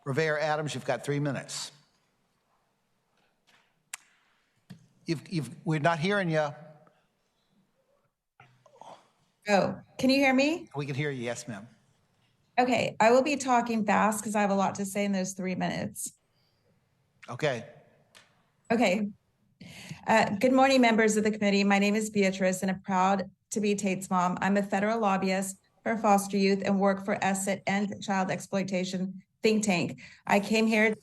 Rivera Adams, you've got 3 minutes. We're not hearing you.
Oh, can you hear me?
We can hear you, yes, ma'am.
Okay, I will be talking fast because I have a lot to say in those 3 minutes.
Okay.
Okay. Good morning, members of the committee. My name is Beatrice, and I'm proud to be Tate's mom. I'm a federal lobbyist for foster youth and work for ESSET and Child Exploitation Think Tank. I came here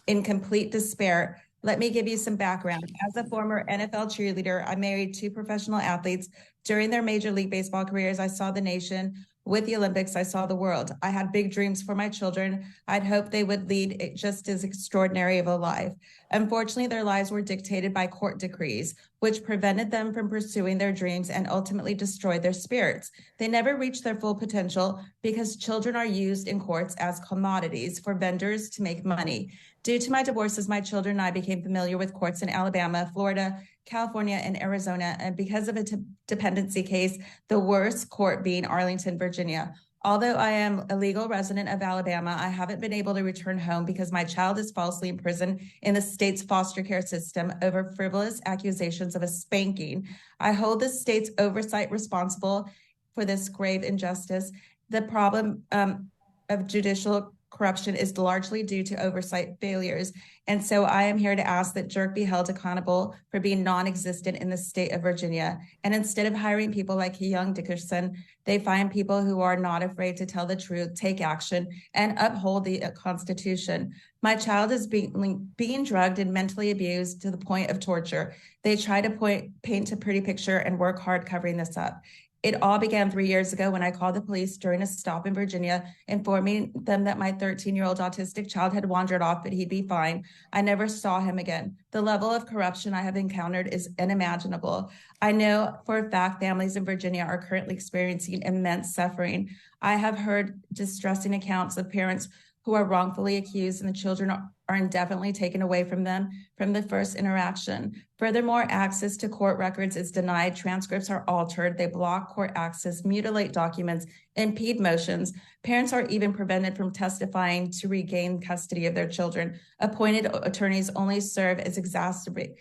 in complete despair. Let me give you some background. As a former NFL cheerleader, I married 2 professional athletes. During their Major League Baseball careers, I saw the nation. With the Olympics, I saw the world. I had big dreams for my children. I'd hoped they would lead just as extraordinary of a life. Unfortunately, their lives were dictated by court decrees, which prevented them from pursuing their dreams and ultimately destroyed their spirits. They never reached their full potential because children are used in courts as commodities for vendors to make money. Due to my divorces, my children and I became familiar with courts in Alabama, Florida, California, and Arizona, and because of a dependency case, the worst court being Arlington, Virginia. Although I am a legal resident of Alabama, I haven't been able to return home because my child is falsely imprisoned in the state's foster care system over frivolous accusations of a spanking. I hold the state's oversight responsible for this grave injustice. The problem of judicial corruption is largely due to oversight failures. And so I am here to ask that Jerk be held accountable for being non-existent in the state of Virginia. And instead of hiring people like Young Dickerson, they find people who are not afraid to tell the truth, take action, and uphold the Constitution. My child is being drugged and mentally abused to the point of torture. They try to paint a pretty picture and work hard covering this up. It all began 3 years ago when I called the police during a stop in Virginia, informing them that my 13-year-old autistic child had wandered off, but he'd be fine. I never saw him again. The level of corruption I have encountered is unimaginable. I know for a fact families in Virginia are currently experiencing immense suffering. I have heard distressing accounts of parents who are wrongfully accused and the children are indefinitely taken away from them from the first interaction. Furthermore, access to court records is denied, transcripts are altered, they block court access, mutilate documents, impede motions. Parents are even prevented from testifying to regain custody of their children. Appointed attorneys only serve as exacerbate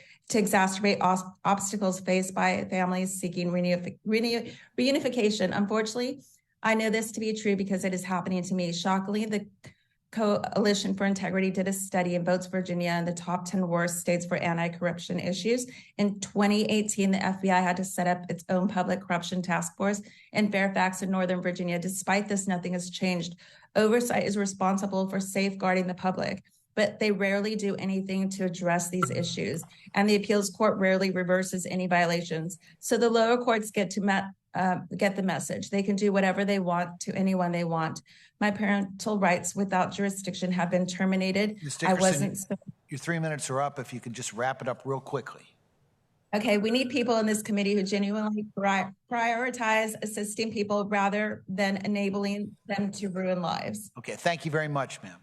obstacles faced by families seeking reunification. Unfortunately, I know this to be true because it is happening to me. Shockingly, the Coalition for Integrity did a study and votes Virginia in the top 10 worst states for anti-corruption issues. In 2018, the FBI had to set up its own public corruption task force in Fairfax and Northern Virginia. Despite this, nothing has changed. Oversight is responsible for safeguarding the public, but they rarely do anything to address these issues. And the appeals court rarely reverses any violations. So the lower courts get the message. They can do whatever they want to anyone they want. My parental rights without jurisdiction have been terminated.
Your 3 minutes are up. If you could just wrap it up real quickly.
Okay, we need people in this committee who genuinely prioritize assisting people rather than enabling them to ruin lives.
Okay, thank you very much, ma'am.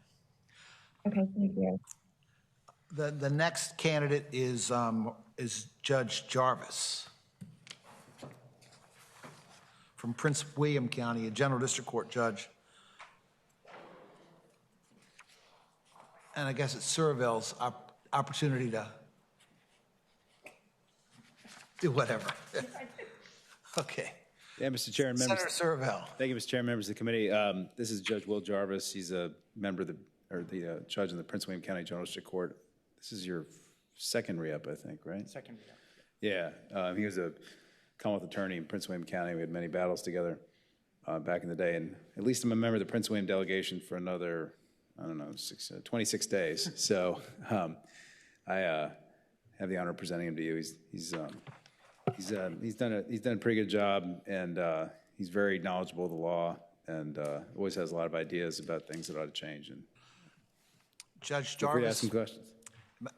Okay, thank you.
The next candidate is Judge Jarvis from Prince William County, a General District Court judge. And I guess it's Surville's opportunity to do whatever. Okay.
Yeah, Mr. Chair and members.
Senator Surville.
Thank you, Mr. Chair and members of the committee. This is Judge Will Jarvis. He's a member of the judge in the Prince William County General District Court. This is your second re-up, I think, right?
Second re-up.
Yeah, he was a Commonwealth attorney in Prince William County. We had many battles together back in the day, and at least I'm a member of the Prince William delegation for another, 26 days. So I have the honor of presenting him to you. He's He's done a pretty good job, and he's very knowledgeable of the law, and always has a lot of ideas about things that ought to change. And
Judge
feel free to
Jarvis,
ask some questions.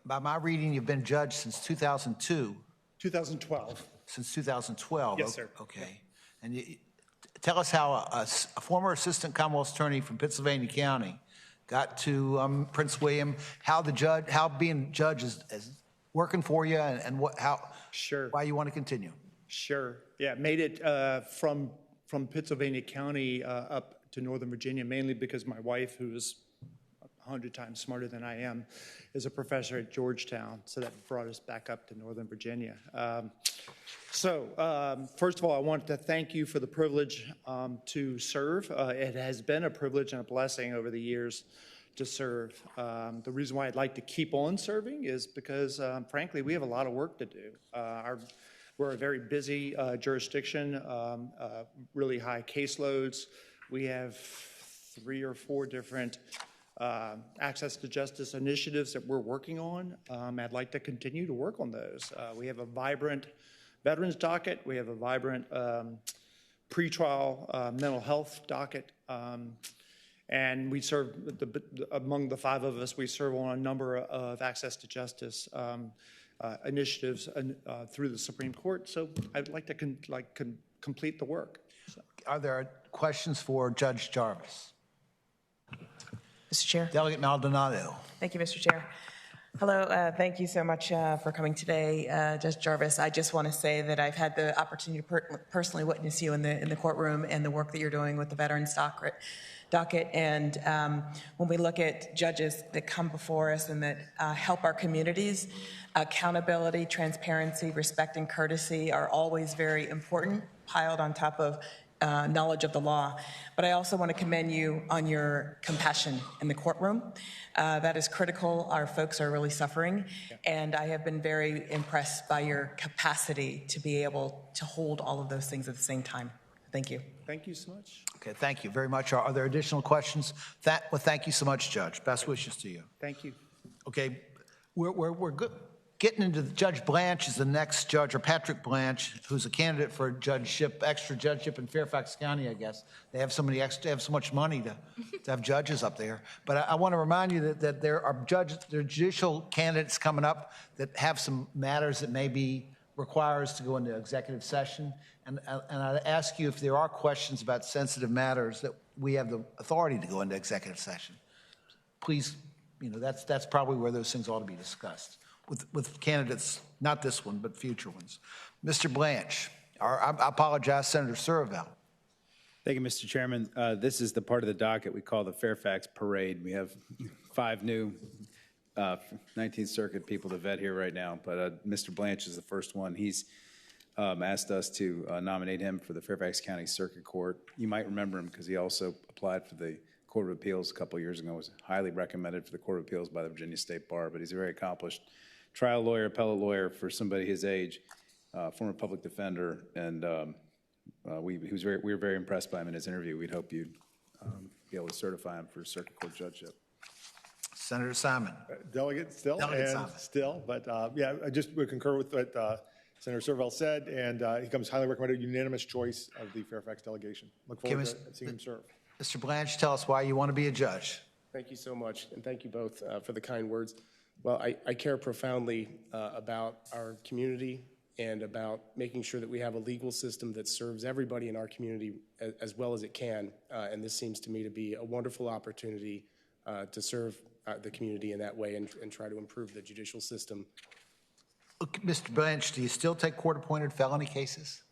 by my reading, you've been judge since 2002.
2012.
Since 2012?
Yes, sir.
Okay. And tell us how a former assistant Commonwealth attorney from Pennsylvania County got to Prince William, how being judge is working for you, and why you want to continue.
Sure. Yeah, made it from Pennsylvania County up to Northern Virginia, mainly because my wife, who is 100 times smarter than I am, is a professor at Georgetown, so that brought us back up to Northern Virginia. First of all, I wanted to thank you for the privilege to serve. It has been a privilege and a blessing over the years to serve. The reason why I'd like to keep on serving is because, frankly, we have a lot of work to do. We're a very busy jurisdiction, really high caseloads. We have 3 or 4 different access to justice initiatives that we're working on. I'd like to continue to work on those. We have a vibrant veterans docket. We have a vibrant pretrial mental health docket. And we serve, among the 5 of us, we serve on a number of access to justice initiatives through the Supreme Court. So I'd like to complete the work. So.
Are there questions for Judge Jarvis?
Mr. Chair.
Delegate Maldonado.
Thank you, Mr. Chair. Hello, thank you so much for coming today, Judge Jarvis. I just want to say that I've had the opportunity to personally witness you in the courtroom and the work that you're doing with the veterans docket. And when we look at judges that come before us and that help our communities, accountability, transparency, respect, and courtesy are always very important, piled on top of knowledge of the law. But I also want to commend you on your compassion in the courtroom. That is critical. Our folks are really suffering. And I have been very impressed by your capacity to be able to hold all of those things at the same time. Thank you.
Thank you so much.
Okay, thank you very much. Are there additional questions? Well, thank you so much, Judge. Best wishes to you.
Thank you.
Okay, we're good. Getting into Judge Blanche is the next judge, or Patrick Blanche, who's a candidate for judgeship, extra judgeship in Fairfax County, I guess. They have so much money to have judges up there. But I want to remind you that there are judicial candidates coming up that have some matters that maybe require us to go into executive session. And I'd ask you if there are questions about sensitive matters that we have the authority to go into executive session. Please, that's probably where those things ought to be discussed. With candidates, not this one, but future ones. Mr. Blanche, I apologize, Senator Surville.
Thank you, Mr. Chairman. This is the part of the docket we call the Fairfax Parade. We have 5 new 19th Circuit people to vet here right now, but Mr. Blanche is the first one. He's asked us to nominate him for the Fairfax County Circuit Court. You might remember him because he also applied for the Court of Appeals a couple of years ago, was highly recommended for the Court of Appeals by the Virginia State Bar, but he's a very accomplished trial lawyer, appellate lawyer for somebody his age, former public defender, and we were very impressed by him in his interview. We'd hope you'd be able to certify him for circuit court judgeship.
Senator Simon.
Delegate still, but I just would concur with what Senator Surville said, and he comes highly recommended, unanimous choice of the Fairfax delegation. Look forward to seeing him serve.
Mr. Blanche, tell us why you want to be a judge.
Thank you so much, and thank you both for the kind words. Well, I care profoundly about our community and about making sure that we have a legal system that serves everybody in our community as well as it can. And this seems to me to be a wonderful opportunity to serve the community in that way and try to improve the judicial system.
Mr. Blanche, do you still take court-appointed felony cases?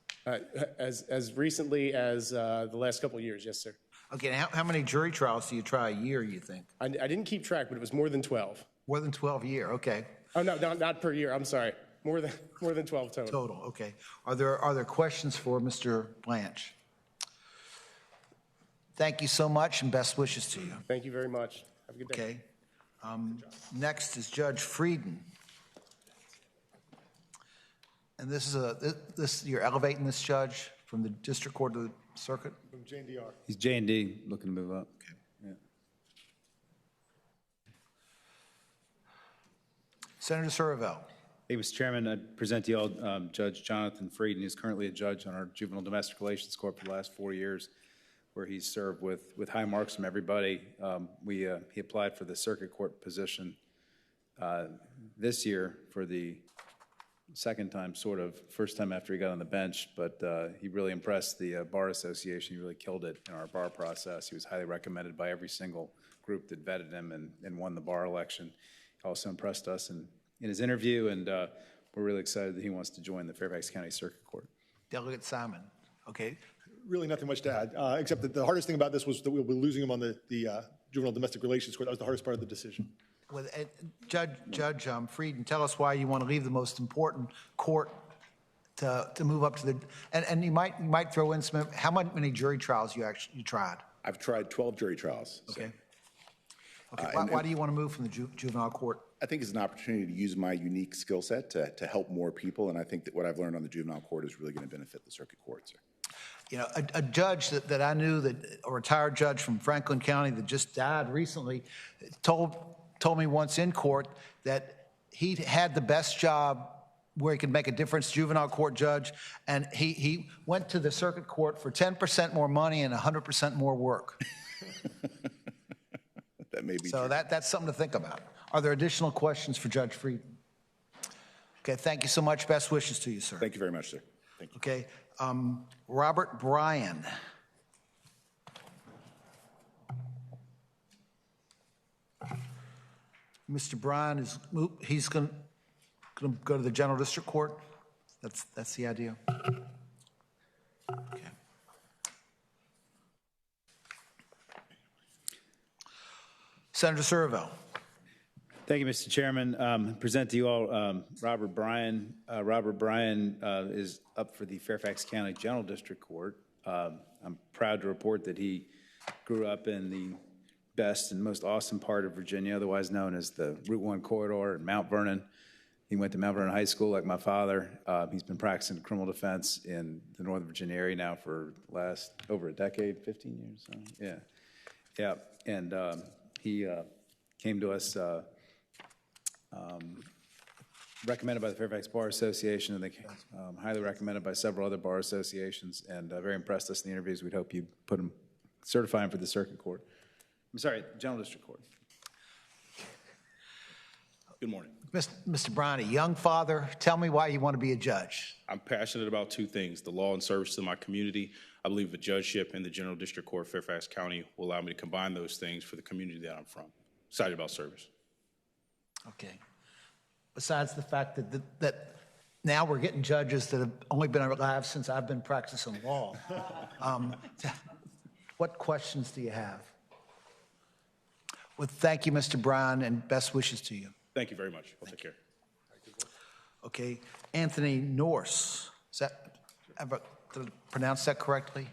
As recently as the last couple of years, yes, sir.
Okay, how many jury trials do you try a year, you think?
I didn't keep track, but it was more than 12.
More than 12 a year, okay.
Oh, no, not per year, I'm sorry. More than 12 total.
Total, okay. Are there questions for Mr. Blanche? Thank you so much, and best wishes to you.
Thank you very much. Have a good day.
Okay. Next is Judge Frieden. And you're elevating this judge from the district court to the circuit?
From J&DR.
He's J&D, looking to move up.
Okay.
Yeah.
Senator Surville.
Hey, Mr. Chairman, I present to you all Judge Jonathan Frieden, who's currently a judge on our Juvenile Domestic Relations Court for the last 4 years, where he's served with high marks from everybody. He applied for the circuit court position this year for the second time, sort of, first time after he got on the bench, but he really impressed the Bar Association. He really killed it in our bar process. He was highly recommended by every single group that vetted him and won the bar election. He also impressed us in his interview, and we're really excited that he wants to join the Fairfax County Circuit Court.
Delegate Simon. Okay.
Really nothing much to add, except that the hardest thing about this was that we'll be losing him on the Juvenile Domestic Relations Court. That was the hardest part of the decision.
Well, Judge Frieden, tell us why you want to leave the most important court to move up to the, and you might throw in some, how many jury trials you tried?
I've tried 12 jury trials.
Okay. Okay. Why do you want to move from the juvenile court?
I think it's an opportunity to use my unique skill set to help more people, and I think that what I've learned on the juvenile court is really going to benefit the circuit courts.
You know, a judge that I knew, a retired judge from Franklin County that just died recently, told me once in court that he had the best job where he could make a difference, juvenile court judge, and he went to the circuit court for 10% more money and 100% more work.
That may be
so
true.
That's something to think about. Are there additional questions for Judge Frieden? Okay, thank you so much. Best wishes to you, sir.
Thank you very much, sir. Thank you.
Okay, Robert Bryan. Mr. Bryan he's going to go to the General District Court. That's the idea. Okay. Senator Surville.
Thank you, Mr. Chairman. Present to you all Robert Bryan. Robert Bryan is up for the Fairfax County General District Court. I'm proud to report that he grew up in the best and most awesome part of Virginia, otherwise known as the Route 1 corridor in Mount Vernon. He went to Mount Vernon High School like my father. He's been practicing criminal defense in the Northern Virginia area now for over a decade, 15 years. So, yeah. And he came to us recommended by the Fairfax Bar Association, and they highly recommended by several other bar associations, and very impressed us in the interviews. We'd hope you certify him for the circuit court. I'm sorry, General District Court.
Good morning.
Mr. Bryan, a young father, tell me why you want to be a judge.
I'm passionate about two things: the law and service to my community. I believe the judgeship in the General District Court of Fairfax County will allow me to combine those things for the community that I'm from. Excited about service.
Okay. Besides the fact that now we're getting judges that have only been alive since I've been practicing law, what questions do you have? Well, thank you, Mr. Bryan, and best wishes to you.
Thank you very much. I'll take care.
Okay, Anthony Norse. Did I pronounce that correctly?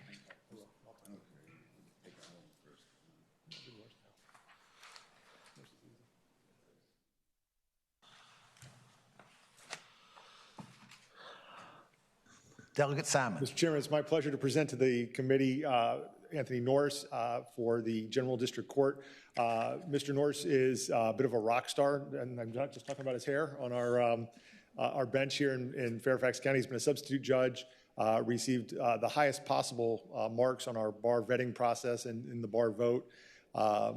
Delegate Simon.
Mr. Chairman, it's my pleasure to present to the committee Anthony Norse for the General District Court. Mr. Norse is a bit of a rock star, and I'm not just talking about his hair, on our bench here in Fairfax County. He's been a substitute judge, received the highest possible marks on our bar vetting process and in the bar vote.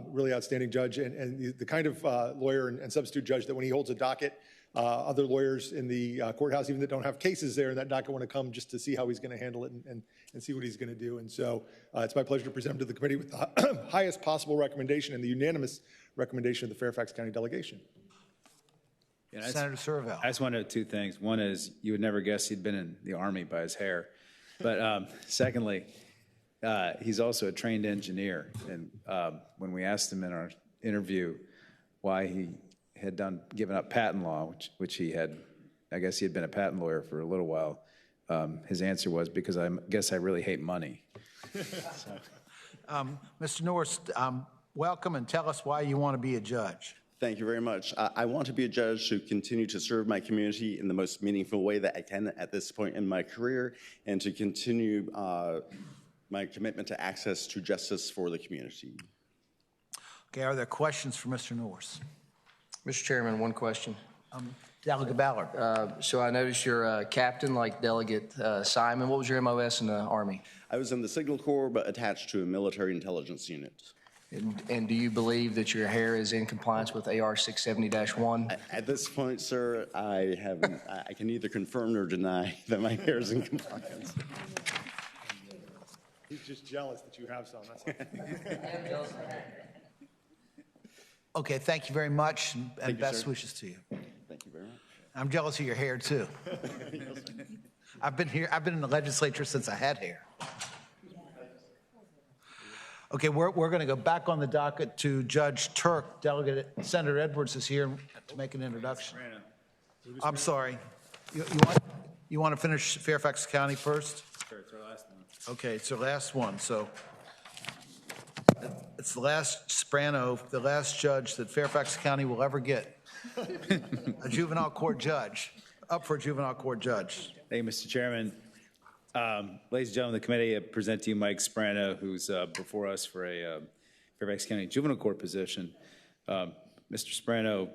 Really outstanding judge, and the kind of lawyer and substitute judge that when he holds a docket, other lawyers in the courthouse, even that don't have cases there in that docket, want to come just to see how he's going to handle it and see what he's going to do. And so it's my pleasure to present him to the committee with the highest possible recommendation and the unanimous recommendation of the Fairfax County delegation.
Yeah,
Senator Surville.
I just wanted two things. One is you would never guess he'd been in the Army by his hair. But secondly, he's also a trained engineer. And when we asked him in our interview why he had given up patent law, which he had, I guess he had been a patent lawyer for a little while, his answer was, because I guess I really hate money.
Mr. Norse, welcome, and tell us why you want to be a judge.
Thank you very much. I want to be a judge to continue to serve my community in the most meaningful way that I can at this point in my career, and to continue my commitment to access to justice for the community.
Okay, are there questions for Mr. Norse?
Mr. Chairman, one question.
Delegate Ballard.
So I noticed you're a captain like Delegate Simon. What was your MOS in the Army?
I was in the Signal Corps, but attached to a military intelligence unit.
And do you believe that your hair is in compliance with AR 670-1?
At this point, sir, I can neither confirm nor deny that my hair is in compliance.
He's just jealous that you have some. That's
Okay, thank you very much, and
Thank you,
best
sir.
wishes to you.
Thank you very much.
I'm jealous of your hair, too. I've been in the legislature since I had hair. Okay, we're going to go back on the docket to Judge Turk. Delegate Senator Edwards is here to make an introduction. I'm sorry. You want to finish Fairfax County first?
Sure, it's our last one.
Okay, it's the last one, so it's the last Sprano, the last judge that Fairfax County will ever get. A juvenile court judge, up for a juvenile court judge.
Thank you, Mr. Chairman. Ladies and gentlemen of the committee, I present to you Mike Sprano, who's before us for a Fairfax County juvenile court position. Mr. Sprano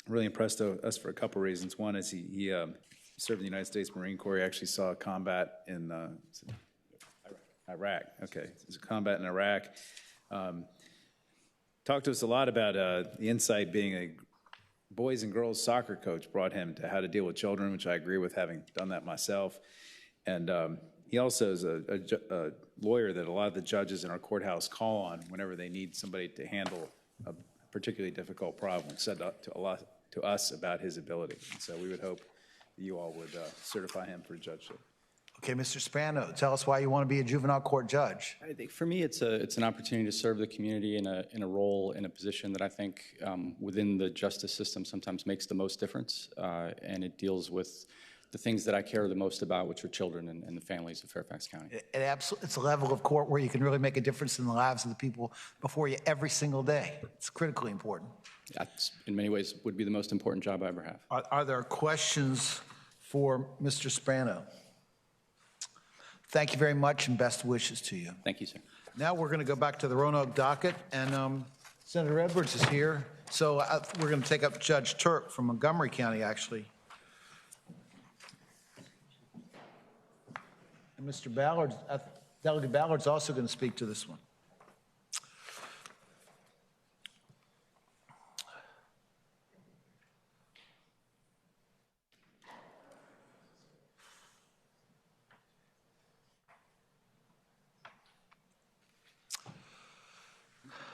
really impressed us for a couple reasons. One is he served in the United States Marine Corps. He actually saw combat in Iraq. Okay, it was a combat in Iraq. Talked to us a lot about the insight being a boys and girls soccer coach brought him to how to deal with children, which I agree with, having done that myself. And he also is a lawyer that a lot of the judges in our courthouse call on whenever they need somebody to handle a particularly difficult problem. He said to us about his ability. And so we would hope that you all would certify him for judgeship.
Okay, Mr. Sprano, tell us why you want to be a juvenile court judge.
I think for me, it's an opportunity to serve the community in a role, in a position that I think within the justice system sometimes makes the most difference, and it deals with the things that I care the most about, which are children and the families of Fairfax County.
It's a level of court where you can really make a difference in the lives of the people before you every single day. It's critically important.
That's, in many ways, would be the most important job I ever have.
Are there questions for Mr. Sprano? Thank you very much, and best wishes to you.
Thank you, sir.
Now we're going to go back to the Roanoke docket, and Senator Edwards is here. So we're going to take up Judge Turk from Montgomery County, actually. And Mr. Ballard, Delegate Ballard's also going to speak to this one.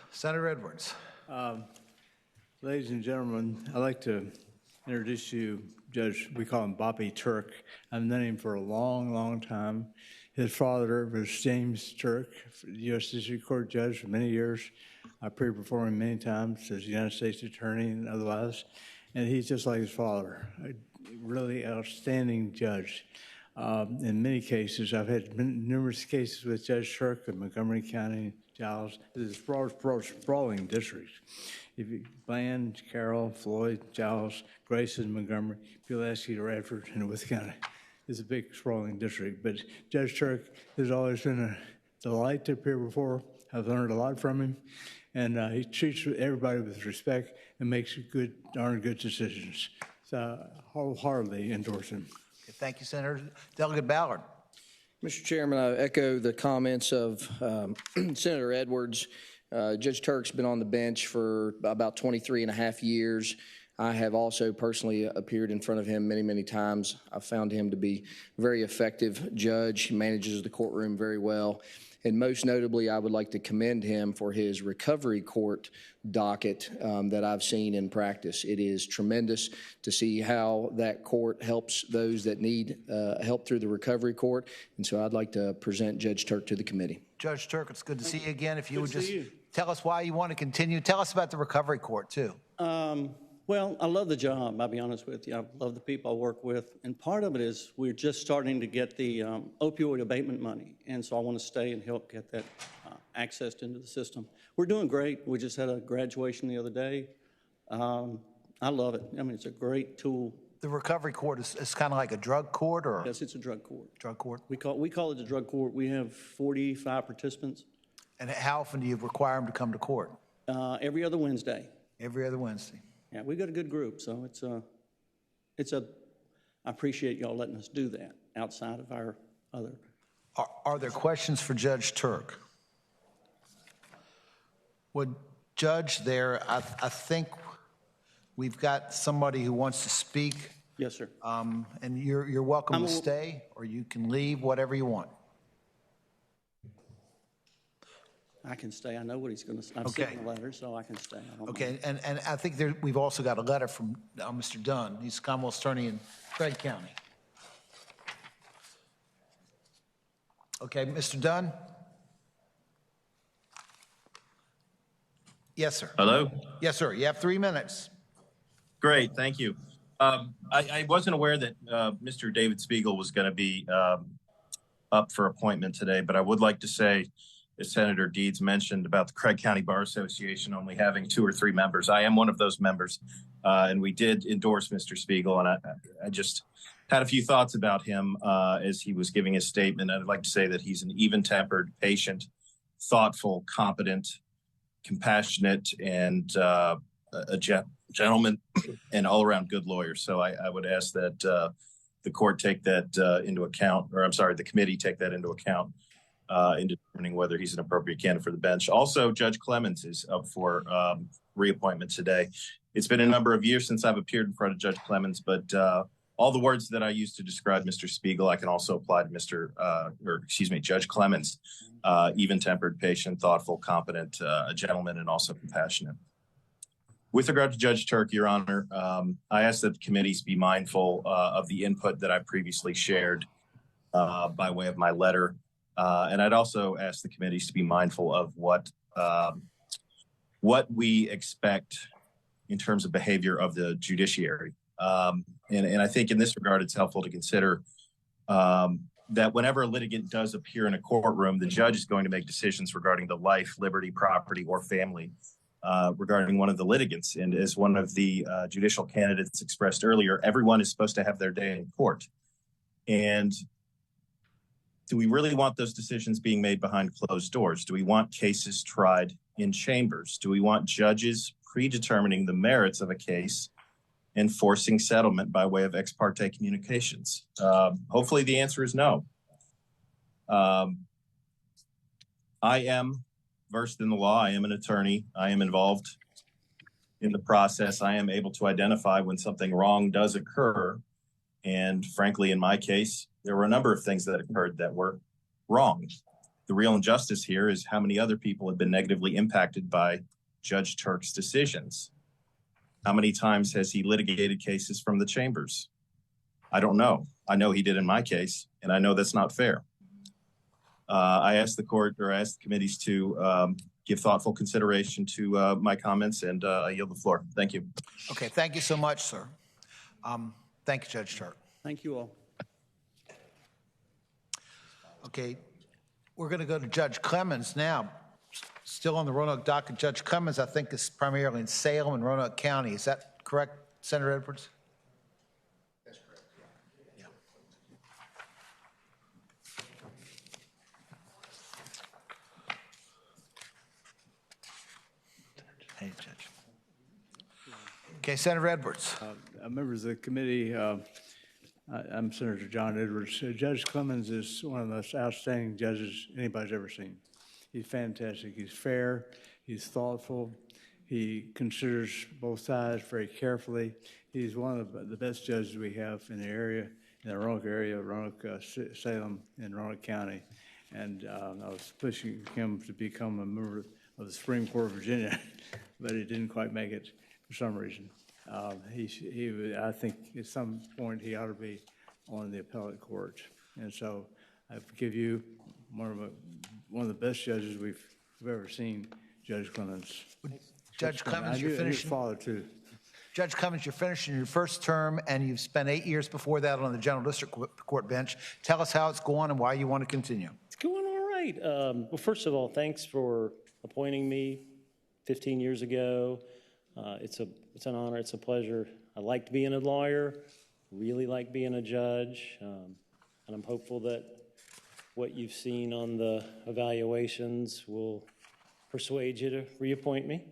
Senator Edwards.
Ladies and gentlemen, I'd like to introduce you, Judge, we call him Bobby Turk. I've known him for a long, long time. His father was James Turk, U.S. District Court judge for many years. I pre-performed him many times as United States Attorney and otherwise. And he's just like his father, a really outstanding judge. In many cases, I've had numerous cases with Judge Turk in Montgomery County, Giles. It's a sprawling district. If you, Bland, Carroll, Floyd, Giles, Grayson, Montgomery, people ask you to Radford and Worth County. It's a big, sprawling district. But Judge Turk has always been a delight to appear before. I've learned a lot from him. And he treats everybody with respect and makes good, darn good decisions. So I wholeheartedly endorse him.
Thank you, Senator. Delegate Ballard.
Mr. Chairman, I echo the comments of Senator Edwards. Judge Turk's been on the bench for about 23 and a half years. I have also personally appeared in front of him many, many times. I've found him to be a very effective judge. He manages the courtroom very well. And most notably, I would like to commend him for his recovery court docket that I've seen in practice. It is tremendous to see how that court helps those that need help through the recovery court. And so I'd like to present Judge Turk to the committee.
Judge Turk, it's good to see you again. If you would just tell us why you want to continue. Tell us about the recovery court, too.
Well, I love the job, I'll be honest with you. I love the people I work with. And part of it is we're just starting to get the opioid abatement money. And so I want to stay and help get that accessed into the system. We're doing great. We just had a graduation the other day. I love it. I mean, it's a great tool.
The recovery court is kind of like a drug court, or?
Yes, it's a drug court.
Drug court?
We call it the drug court. We have 45 participants.
And how often do you require them to come to court?
Every other Wednesday.
Every other Wednesday.
Yeah, we've got a good group, so it's I appreciate y'all letting us do that outside of our other.
Are there questions for Judge Turk? Would Judge there, I think we've got somebody who wants to speak.
Yes, sir.
And you're welcome to stay, or you can leave, whatever you want.
I can stay. I know what he's going to say. I've seen the letter, so I can stay.
Okay, and I think we've also got a letter from Mr. Dunn. He's Commonwealth Attorney in Craig County. Okay, Mr. Dunn? Yes, sir.
Hello?
Yes, sir. You have 3 minutes.
Great, thank you. I wasn't aware that Mr. David Spiegel was going to be up for appointment today, but I would like to say, as Senator Deeds mentioned about the Craig County Bar Association only having 2 or 3 members, I am one of those members, and we did endorse Mr. Spiegel, and I just had a few thoughts about him as he was giving his statement. I'd like to say that he's an even-tempered, patient, thoughtful, competent, compassionate, and a gentleman and all-around good lawyer. So I would ask that the court take that into account, or I'm sorry, the committee take that into account in determining whether he's an appropriate candidate for the bench. Also, Judge Clemens is up for reappointment today. It's been a number of years since I've appeared in front of Judge Clemens, but all the words that I used to describe Mr. Spiegel, I can also apply to Judge Clemens. Even-tempered, patient, thoughtful, competent, a gentleman, and also compassionate. With regard to Judge Turk, Your Honor, I ask that the committees be mindful of the input that I previously shared by way of my letter. And I'd also ask the committees to be mindful of what we expect in terms of behavior of the judiciary. And I think in this regard, it's helpful to consider that whenever a litigant does appear in a courtroom, the judge is going to make decisions regarding the life, liberty, property, or family regarding one of the litigants. And as one of the judicial candidates expressed earlier, everyone is supposed to have their day in court. And do we really want those decisions being made behind closed doors? Do we want cases tried in chambers? Do we want judges predetermining the merits of a case and forcing settlement by way of ex parte communications? Hopefully the answer is no. I am versed in the law. I am an attorney. I am involved in the process. I am able to identify when something wrong does occur. And frankly, in my case, there were a number of things that occurred that were wrong. The real injustice here is how many other people have been negatively impacted by Judge Turk's decisions. How many times has he litigated cases from the chambers? I don't know. I know he did in my case, and I know that's not fair. I asked the court, or I asked the committees to give thoughtful consideration to my comments, and I yield the floor. Thank you.
Okay, thank you so much, sir. Thank you, Judge Turk.
Thank you all.
Okay, we're going to go to Judge Clemens now. Still on the Roanoke docket. Judge Clemens, I think, is primarily in Salem and Roanoke County. Is that correct, Senator Edwards?
That's correct.
Yeah. Hey, Judge. Okay, Senator Edwards.
Members of the committee, I'm Senator John Edwards. Judge Clemens is one of the most outstanding judges anybody's ever seen. He's fantastic. He's fair. He's thoughtful. He considers both sides very carefully. He's one of the best judges we have in the area, in the Roanoke area, Roanoke, Salem, and Roanoke County. And I was pushing him to become a member of the Supreme Court of Virginia, but he didn't quite make it for some reason. I think at some point he ought to be on the appellate court. And so I give you one of the best judges we've ever seen, Judge Clemens.
Judge Clemens, you're finishing.
Your father too.
Judge Clemens, you're finishing your first term, and you've spent 8 years before that on the General District Court bench. Tell us how it's going and why you want to continue.
It's going all right. Well, first of all, thanks for appointing me 15 years ago. It's an honor. It's a pleasure. I liked being a lawyer, really like being a judge, and I'm hopeful that what you've seen on the evaluations will persuade you to reappoint me.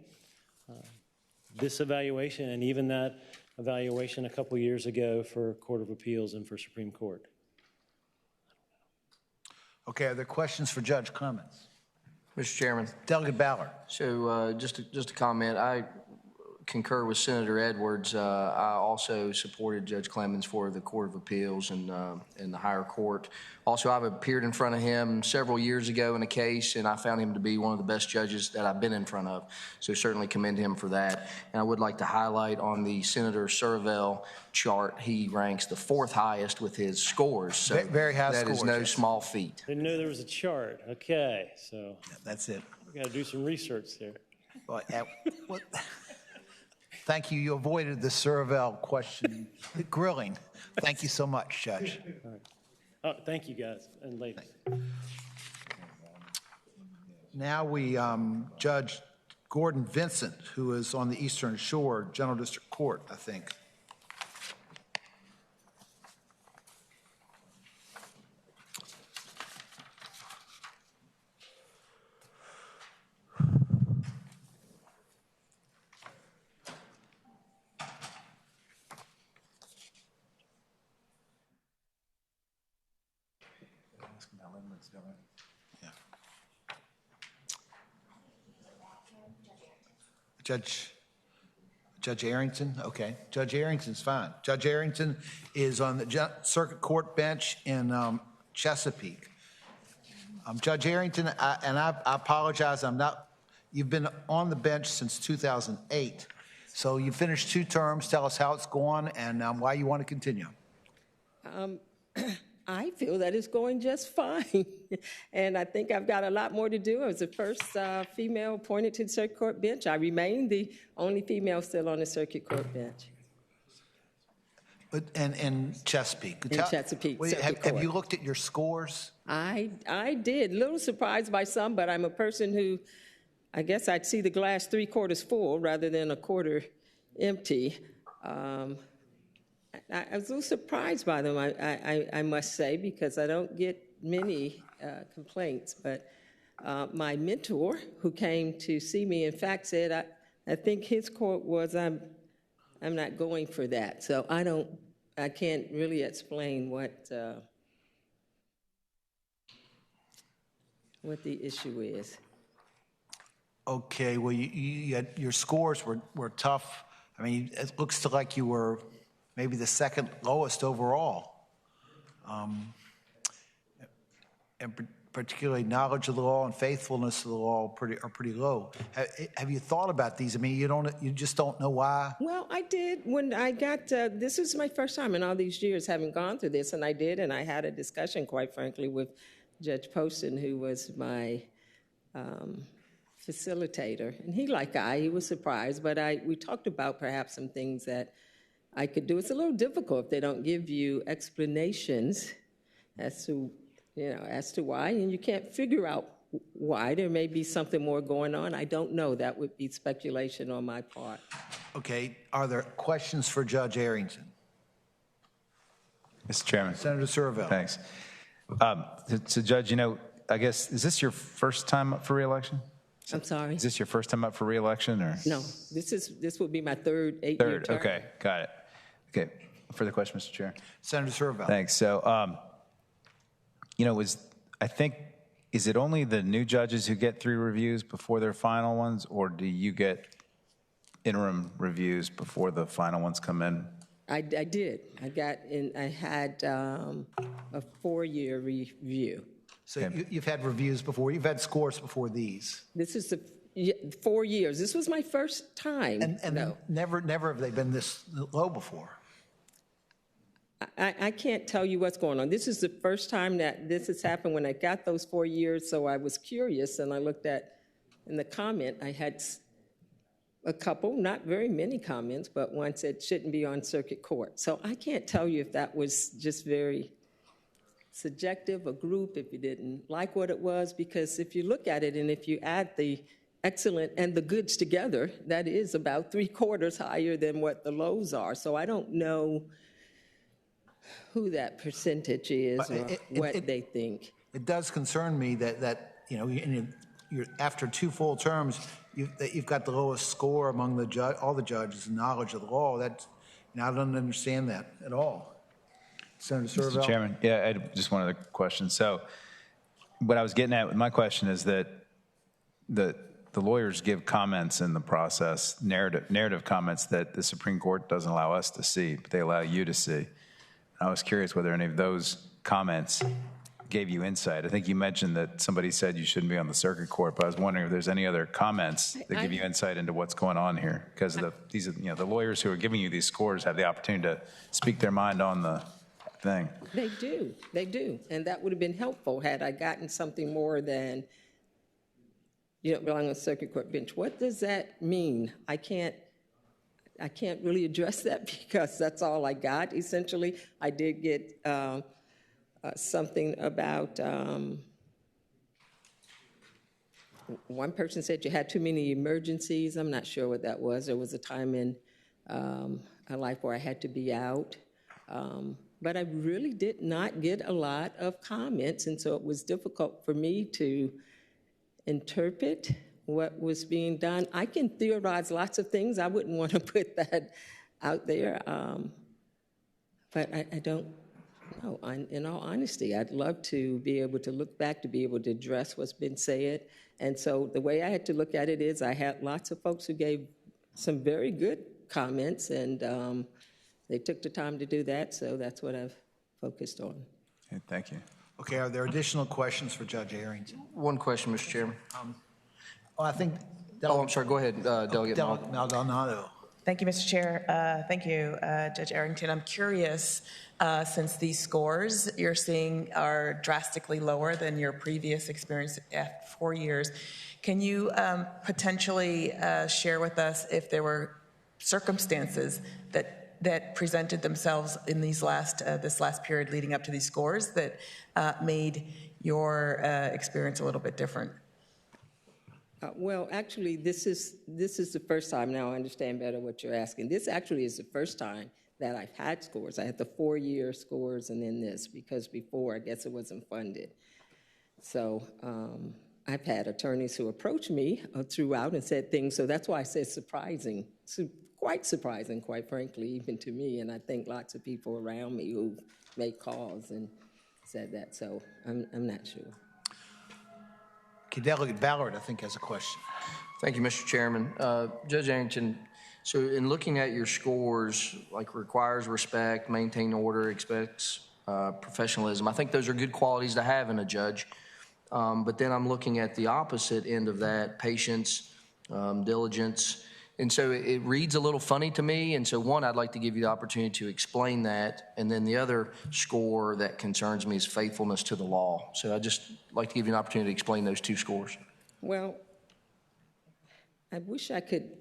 This evaluation and even that evaluation a couple years ago for Court of Appeals and for Supreme Court.
Okay, are there questions for Judge Clemens?
Mr. Chairman.
Delegate Ballard.
So just a comment. I concur with Senator Edwards. I also supported Judge Clemens for the Court of Appeals and the higher court. Also, I've appeared in front of him several years ago in a case, and I found him to be one of the best judges that I've been in front of. So certainly commend him for that. And I would like to highlight on the Senator Survell chart, he ranks the 4th highest with his scores. So
very high
that
scores,
is no
yes.
small feat.
Didn't know there was a chart. Okay, so
That's it.
we got to do some research there.
Well, thank you. You avoided the Survell question grilling. Thank you so much, Judge.
All right. Oh, thank you, guys and ladies.
Now we Judge Gordon Vincent, who is on the Eastern Shore General District Court, I think. Judge Arrington? Okay. Judge Arrington's fine. Judge Arrington is on the Circuit Court bench in Chesapeake. Judge Arrington, I apologize, you've been on the bench since 2008. So you finished 2 terms. Tell us how it's going and why you want to continue.
I feel that it's going just fine. And I think I've got a lot more to do. I was the first female appointed to the Circuit Court bench. I remain the only female still on the Circuit Court bench.
But and Chesapeake.
In Chesapeake.
Have you looked at your scores?
I did. A little surprised by some, but I'm a person who, I guess I'd see the glass 3/4 full rather than a quarter empty. I was a little surprised by them, I must say, because I don't get many complaints. But my mentor, who came to see me, in fact, said, I think his quote was, I'm not going for that. So I can't really explain what the issue is.
Okay, well, you had, your scores were tough. I mean, it looks to like you were maybe the 2nd lowest overall. And particularly knowledge of the law and faithfulness to the law are pretty low. Have you thought about these? I mean, you just don't know why?
Well, I did when I got, this is my first time in all these years having gone through this, and I did, and I had a discussion, quite frankly, with Judge Poston, who was my facilitator. And he was surprised, but we talked about perhaps some things that I could do. It's a little difficult if they don't give you explanations as to why, and you can't figure out why. There may be something more going on. I don't know. That would be speculation on my part.
Okay. Are there questions for Judge Arrington?
Mr. Chairman.
Senator Survell.
Thanks. So, Judge, I guess, is this your first time up for re-election?
I'm sorry?
Is this your first time up for re-election, or?
No. This will be my third 8-year term.
Okay. Got it. Okay. Further question, Mr. Chair?
Senator Survell.
Thanks. So, is it only the new judges who get 3 reviews before their final ones, or do you get interim reviews before the final ones come in?
I did. I had a 4-year review.
So you've had reviews before. You've had scores before these.
This is 4 years. This was my first time.
And never have they been this low before.
I can't tell you what's going on. This is the first time that this has happened when I got those 4 years, so I was curious, and I looked at, in the comment, I had a couple, not very many comments, but one said shouldn't be on circuit court. So I can't tell you if that was just very subjective, a group, if you didn't like what it was, because if you look at it and if you add the excellent and the goods together, that is about 3/4 higher than what the lows are. So I don't know who that percentage is or what they think.
It does concern me that you're after 2 full terms, you've got the lowest score among all the judges in knowledge of the law. That And I don't understand that at all. Senator
Mr.
Servell?
Chairman, yeah, I had just one other question. So what I was getting at with my question is that the lawyers give comments in the process, narrative comments that the Supreme Court doesn't allow us to see, but they allow you to see. I was curious whether any of those comments gave you insight. I think you mentioned that somebody said you shouldn't be on the circuit court, but I was wondering if there's any other comments that give you insight into what's going on here, because these are, the lawyers who are giving you these scores have the opportunity to speak their mind on the thing.
They do, and that would have been helpful had I gotten something more than, you don't belong on the circuit court bench. What does that mean? I can't really address that because that's all I got, essentially. I did get something about, one person said you had too many emergencies. I'm not sure what that was. There was a time in my life where I had to be out. But I really did not get a lot of comments, and so it was difficult for me to interpret what was being done. I can theorize lots of things. I wouldn't want to put that out there. But I don't know. In all honesty, I'd love to be able to look back, to be able to address what's been said. And so the way I had to look at it is I had lots of folks who gave some very good comments, and they took the time to do that, so that's what I've focused on.
Okay, thank you.
Okay, are there additional questions for Judge Arrington?
One question, Mr. Chairman.
I think.
I'm sorry. Go ahead, Delegate
Maldonado.
Thank you, Mr. Chair. Thank you, Judge Arrington. I'm curious, since these scores you're seeing are drastically lower than your previous experience at 4 years, can you potentially share with us if there were circumstances that presented themselves in these this last period leading up to these scores that made your experience a little bit different?
Well, actually, this is the first time, now I understand better what you're asking. This actually is the first time that I've had scores. I had the 4-year scores and then this, because before, I guess it wasn't funded. So I've had attorneys who approached me throughout and said things, so that's why I said surprising, quite surprising, quite frankly, even to me, and I think lots of people around me who made calls and said that, so I'm not sure.
Okay, Delegate Ballard, I think, has a question.
Thank you, Mr. Chairman. Judge Arrington, so in looking at your scores, like requires respect, maintain order, expects professionalism, I think those are good qualities to have in a judge. But then I'm looking at the opposite end of that, patience, diligence. And so it reads a little funny to me. And so one, I'd like to give you the opportunity to explain that. And then the other score that concerns me is faithfulness to the law. So I'd just like to give you an opportunity to explain those two scores.
Well, I wish I could,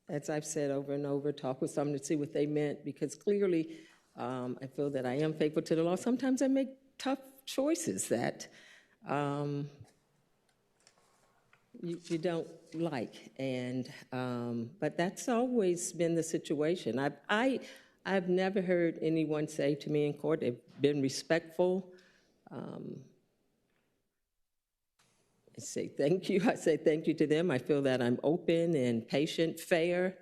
as I've said over and over, talk with someone to see what they meant, because clearly I feel that I am faithful to the law. Sometimes I make tough choices that you don't like, and but that's always been the situation. I've never heard anyone say to me in court, they've been respectful. I say thank you. I say thank you to them. I feel that I'm open and patient, fair,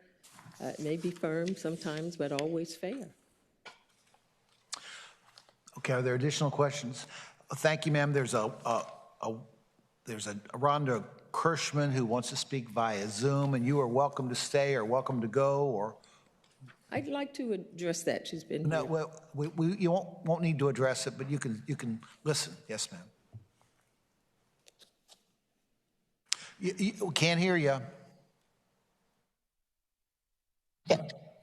maybe firm sometimes, but always fair.
Okay, are there additional questions? Thank you, ma'am. There's a Rhonda Kirschman who wants to speak via Zoom, and you are welcome to stay or welcome to go. Or
I'd like to address that. She's been
no,
here.
well, you won't need to address it, but you can listen. Yes, ma'am. We can't hear you.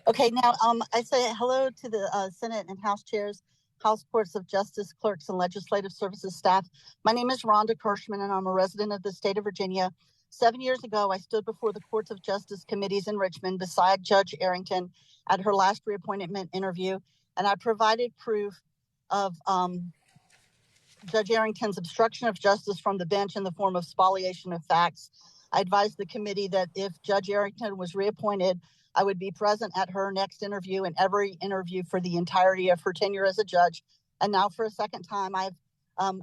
Okay, now I say hello to the Senate and House chairs, House Courts of Justice, clerks, and legislative services staff. My name is Rhonda Kirschman, and I'm a resident of the state of Virginia. 7 years ago, I stood before the Courts of Justice committees in Richmond beside Judge Arrington at her last reappointment interview, and I provided proof of Judge Arrington's obstruction of justice from the bench in the form of spoliation of facts. I advised the committee that if Judge Arrington was reappointed, I would be present at her next interview and every interview for the entirety of her tenure as a judge. And now for a second time, I've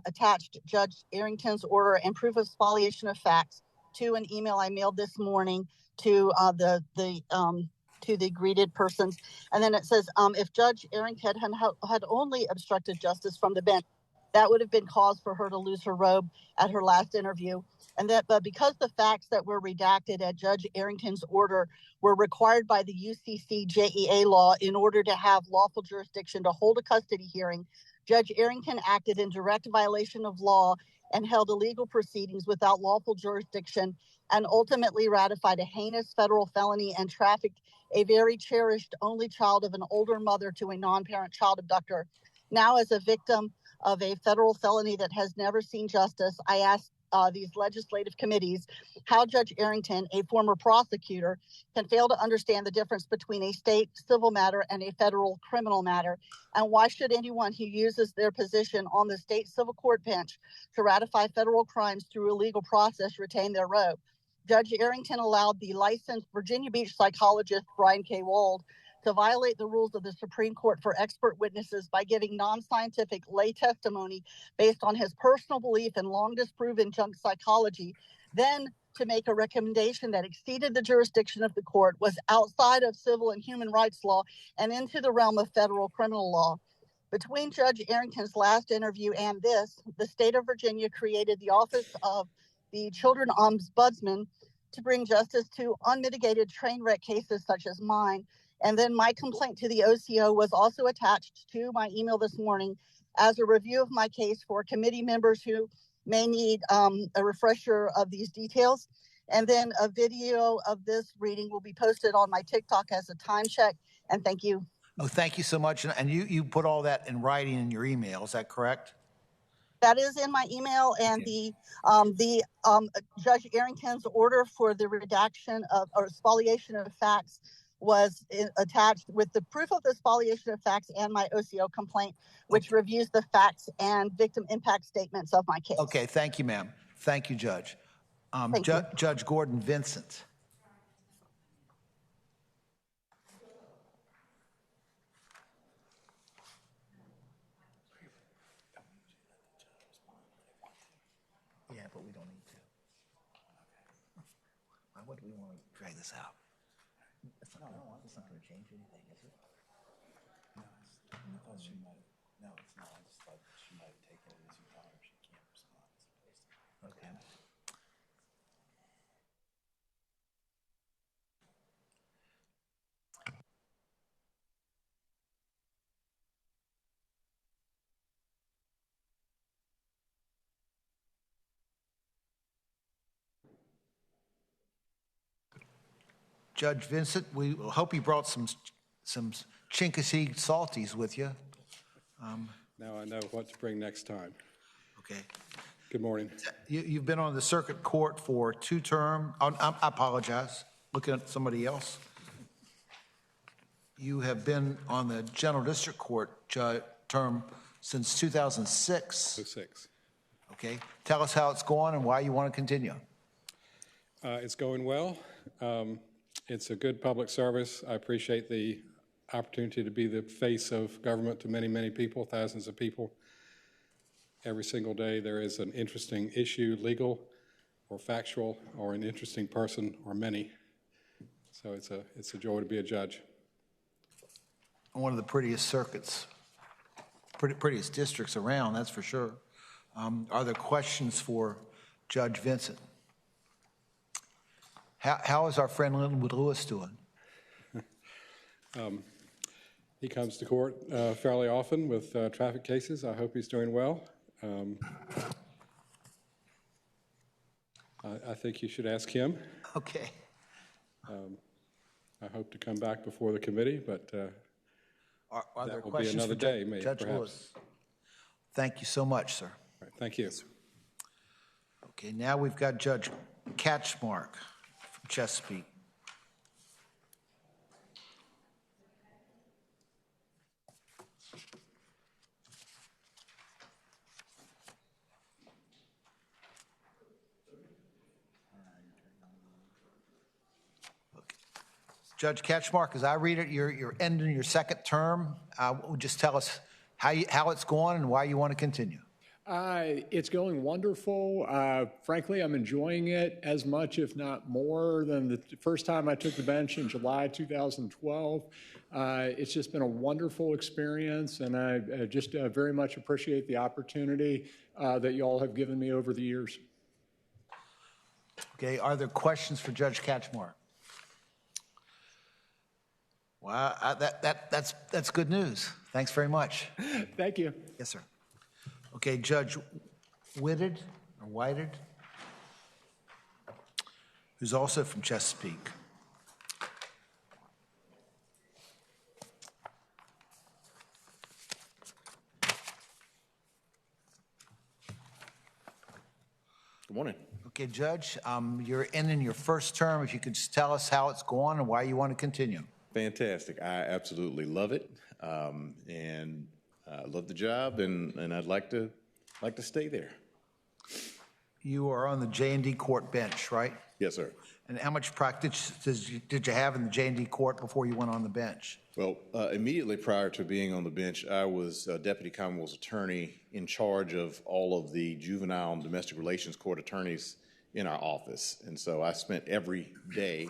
attached Judge Arrington's order and proof of spoliation of facts to an email I mailed this morning to the to the greeted persons. And then it says, if Judge Arrington had only obstructed justice from the bench, that would have been cause for her to lose her robe at her last interview. But because the facts that were redacted at Judge Arrington's order were required by the UCC JEA law in order to have lawful jurisdiction to hold a custody hearing, Judge Arrington acted in direct violation of law and held illegal proceedings without lawful jurisdiction, and ultimately ratified a heinous federal felony and trafficked a very cherished only child of an older mother to a non-parent child abductor. Now, as a victim of a federal felony that has never seen justice, I ask these legislative committees how Judge Arrington, a former prosecutor, can fail to understand the difference between a state civil matter and a federal criminal matter, and why should anyone who uses their position on the state civil court bench to ratify federal crimes through a legal process retain their robe. Judge Arrington allowed the licensed Virginia Beach psychologist Brian K. Wold to violate the rules of the Supreme Court for expert witnesses by giving non-scientific lay testimony based on his personal belief in long disproven junk psychology, then to make a recommendation that exceeded the jurisdiction of the court, was outside of civil and human rights law and into the realm of federal criminal law. Between Judge Arrington's last interview and this, the state of Virginia created the Office of the Children Ombudsman to bring justice to unmitigated train wreck cases such as mine. And then my complaint to the OCO was also attached to my email this morning as a review of my case for committee members who may need a refresher of these details. And then a video of this reading will be posted on my TikTok as a time check. And thank you.
Oh, thank you so much. And you put all that in writing in your email, is that correct?
That is in my email, and the Judge Arrington's order for the redaction of or spoliation of facts was attached with the proof of the spoliation of facts and my OCO complaint, which reviews the facts and victim impact statements of my case.
Okay, thank you, ma'am. Thank you, Judge. Judge Gordon Vincent. Yeah, but we don't need to. Why would we want to drag this out? It's not going to change anything, is it?
No, I thought she might. No, it's not. I just thought she might have taken it as you tell her she can't respond.
Okay. Judge Vincent, we hope you brought some Chinkasee salties with you.
Now I know what to bring next time.
Okay.
Good morning.
You've been on the circuit court for 2 terms. I apologize. Looking at somebody else. You have been on the General District Court term since 2006.
06.
Okay. Tell us how it's going and why you want to continue.
It's going well. It's a good public service. I appreciate the opportunity to be the face of government to many, many people, thousands of people. Every single day there is an interesting issue, legal or factual, or an interesting person, or many. So it's a joy to be a judge.
One of the prettiest circuits, prettiest districts around, that's for sure. Are there questions for Judge Vincent? How is our friend Linwood Lewis doing?
He comes to court fairly often with traffic cases. I hope he's doing well. I think you should ask him.
Okay.
I hope to come back before the committee, but
are
that
there
will
questions
be another
for
day, maybe,
Judge
perhaps.
Lewis? Thank you so much, sir.
Right, thank you.
Okay, now we've got Judge Catchmark from Chesapeake. Judge Catchmark, as I read it, you're ending your 2nd term. Just tell us how it's going and why you want to continue.
It's going wonderful. Frankly, I'm enjoying it as much, if not more, than the first time I took the bench in July 2012. It's just been a wonderful experience, and I just very much appreciate the opportunity that you all have given me over the years.
Okay, are there questions for Judge Catchmore? Wow, that's good news. Thanks very much.
Thank you.
Yes, sir. Okay, Judge Whitted, or Whited, who's also from Chesapeake.
Good morning.
Okay, Judge, you're in your first term. If you could just tell us how it's going and why you want to continue.
Fantastic. I absolutely love it, and I love the job, and I'd like to stay there.
You are on the J&D court bench, right?
Yes, sir.
And how much practice did you have in the J&D court before you went on the bench?
Well, immediately prior to being on the bench, I was Deputy Commonwealth's attorney in charge of all of the juvenile and domestic relations court attorneys in our office. And so I spent every day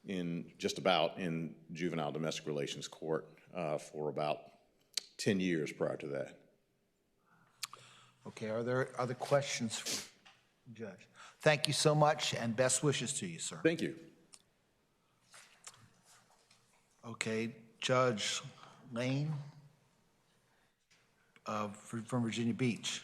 in juvenile domestic relations court for about 10 years prior to that.
Okay, are there other questions for the judge? Thank you so much, and best wishes to you, sir.
Thank you.
Okay, Judge Lane from Virginia Beach.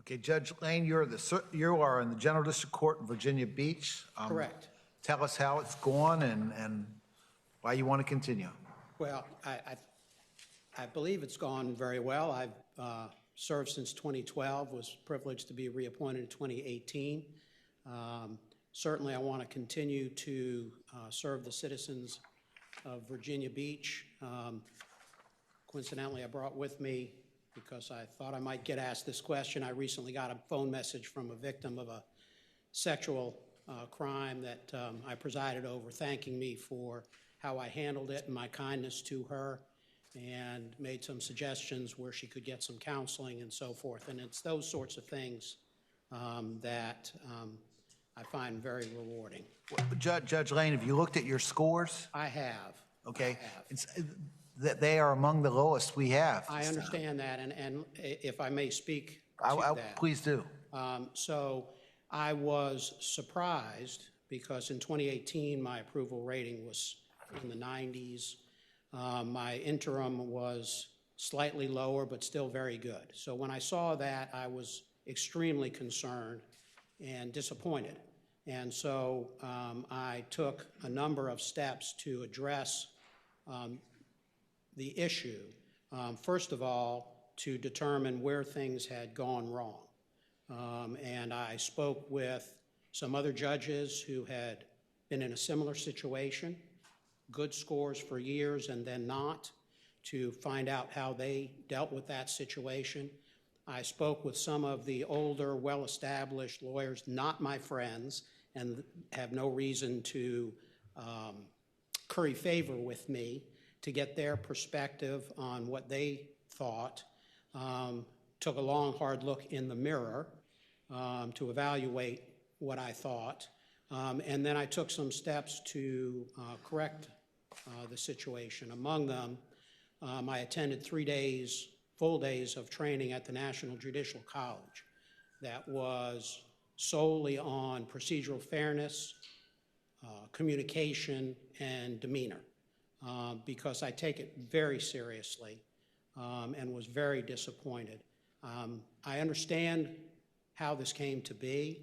Okay, Judge Lane, you are in the General District Court in Virginia Beach.
Correct.
Tell us how it's going and why you want to continue.
Well, I believe it's gone very well. I've served since 2012, was privileged to be reappointed in 2018. Certainly, I want to continue to serve the citizens of Virginia Beach. Coincidentally, I brought with me, because I thought I might get asked this question, I recently got a phone message from a victim of a sexual crime that I presided over, thanking me for how I handled it and my kindness to her, and made some suggestions where she could get some counseling and so forth. And it's those sorts of things that I find very rewarding.
Judge Lane, have you looked at your scores?
I have.
Okay. They are among the lowest we have.
I understand that, and if I may speak to that.
Please do.
So I was surprised because in 2018, my approval rating was in the 90s. My interim was slightly lower, but still very good. So when I saw that, I was extremely concerned and disappointed. And so I took a number of steps to address the issue. First of all, to determine where things had gone wrong. And I spoke with some other judges who had been in a similar situation, good scores for years and then not, to find out how they dealt with that situation. I spoke with some of the older, well-established lawyers, not my friends, and have no reason to curry favor with me, to get their perspective on what they thought. Took a long, hard look in the mirror to evaluate what I thought. And then I took some steps to correct the situation. Among them, I attended 3 days, full days of training at the National Judicial College that was solely on procedural fairness, communication, and demeanor. Because I take it very seriously and was very disappointed. I understand how this came to be.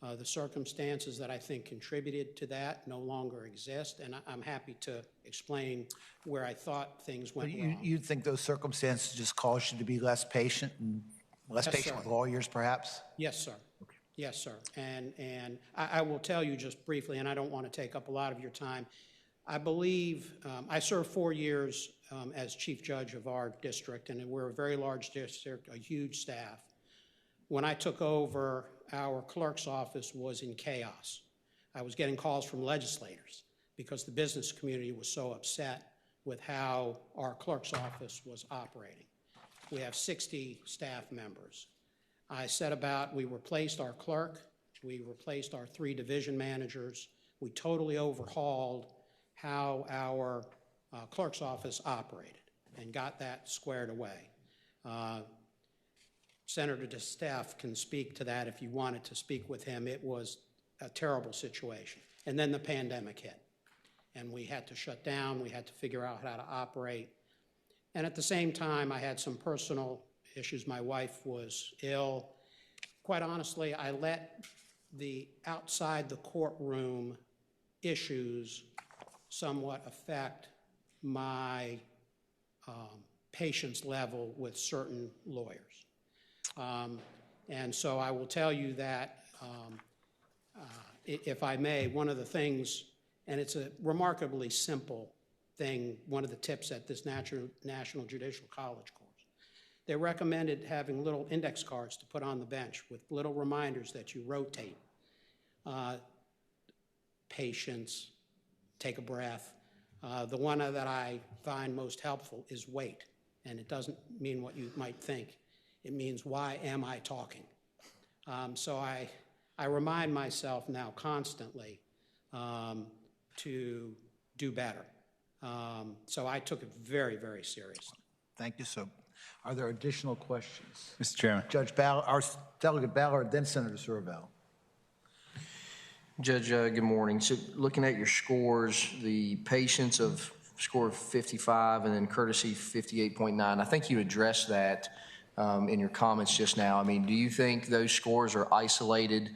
The circumstances that I think contributed to that no longer exist, and I'm happy to explain where I thought things went wrong.
You think those circumstances just caused you to be less patient and less patient with lawyers, perhaps?
Yes, sir. Okay. Yes, sir. And I will tell you just briefly, and I don't want to take up a lot of your time, I believe, I served 4 years as chief judge of our district, and we're a very large district, a huge staff. When I took over, our clerk's office was in chaos. I was getting calls from legislators because the business community was so upset with how our clerk's office was operating. We have 60 staff members. I set about, we replaced our clerk, we replaced our 3 division managers, we totally overhauled how our clerk's office operated and got that squared away. Senator DeStaff can speak to that if you wanted to speak with him. It was a terrible situation. And then the pandemic hit, and we had to shut down, we had to figure out how to operate. And at the same time, I had some personal issues. My wife was ill. Quite honestly, I let the outside the courtroom issues somewhat affect my patience level with certain lawyers. And so I will tell you that, if I may, one of the things, and it's a remarkably simple thing, one of the tips at this National Judicial College course, they recommended having little index cards to put on the bench with little reminders that you rotate. Patience, take a breath. The one that I find most helpful is wait, and it doesn't mean what you might think. It means, why am I talking? So I remind myself now constantly to do better. So I took it very, very seriously.
Thank you. So are there additional questions?
Mr. Chairman.
Judge Ballard, our Delegate Ballard, then Senator Survell.
Judge, good morning. So looking at your scores, the patience of score of 55 and then courtesy 58.9, I think you addressed that in your comments just now. I mean, do you think those scores are isolated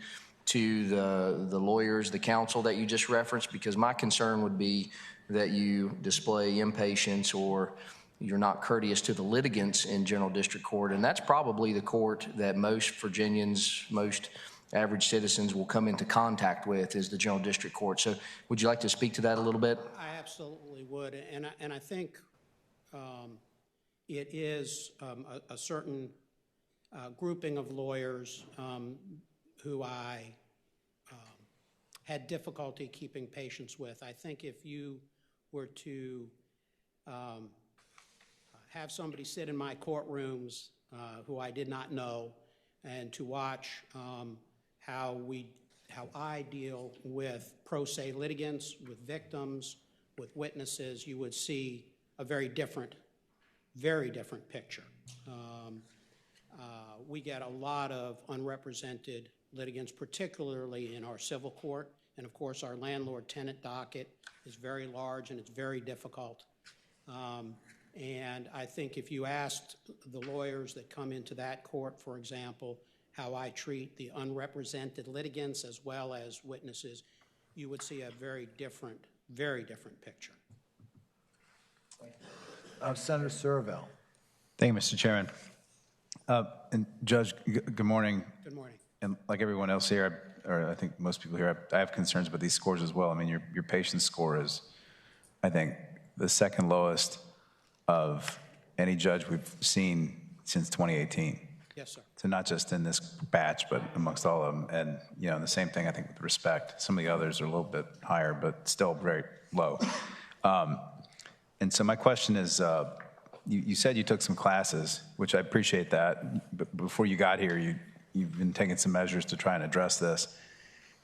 to the lawyers, the counsel that you just referenced? Because my concern would be that you display impatience or you're not courteous to the litigants in General District Court, and that's probably the court that most Virginians, most average citizens will come into contact with, is the General District Court. So would you like to speak to that a little bit?
I absolutely would, and I think it is a certain grouping of lawyers who I had difficulty keeping patience with. I think if you were to have somebody sit in my courtrooms who I did not know, and to watch how I deal with pro se litigants, with victims, with witnesses, you would see a very different picture. We get a lot of unrepresented litigants, particularly in our civil court, and of course our landlord-tenant docket is very large and it's very difficult. And I think if you asked the lawyers that come into that court, for example, how I treat the unrepresented litigants as well as witnesses, you would see a very different picture.
Senator Survell.
Thank you, Mr. Chairman. And Judge, good morning.
Good morning.
And like everyone else here, or I think most people here, I have concerns about these scores as well. I mean, your patience score is, I think, the second lowest of any judge we've seen since 2018.
Yes, sir.
So not just in this batch, but amongst all of them. And, you know, the same thing, I think, with respect. Some of the others are a little bit higher, but still very low. And so my question is, you said you took some classes, which I appreciate that. But before you got here, you've been taking some measures to try and address this.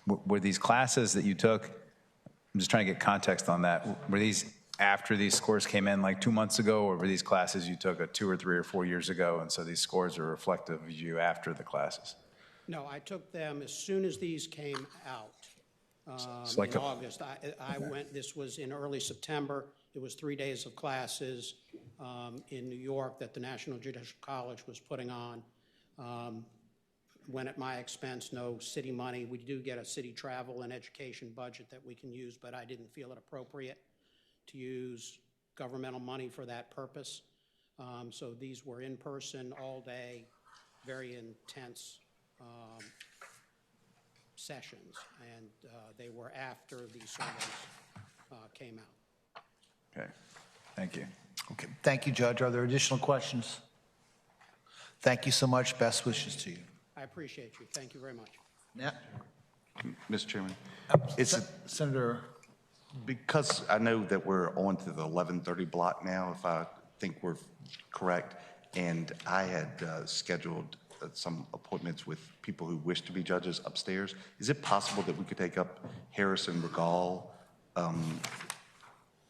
Were these classes that you took, I'm just trying to get context on that, were these after these scores came in like 2 months ago, or were these classes you took 2 or 3 or 4 years ago, and so these scores are reflective of you after the classes?
No, I took them as soon as these came out
like
in August. I went, this was in early September. It was 3 days of classes in New York that the National Judicial College was putting on. Went at my expense, no city money. We do get a city travel and education budget that we can use, but I didn't feel it appropriate to use governmental money for that purpose. So these were in person all day, very intense sessions, and they were after the service came out.
Okay, thank you.
Okay, thank you, Judge. Are there additional questions? Thank you so much. Best wishes to you.
I appreciate you. Thank you very much.
Yeah.
Mr. Chairman,
Senator.
because I know that we're on to the 11:30 block now, if I think we're correct, and I had scheduled some appointments with people who wish to be judges upstairs. Is it possible that we could take up Harris and Regal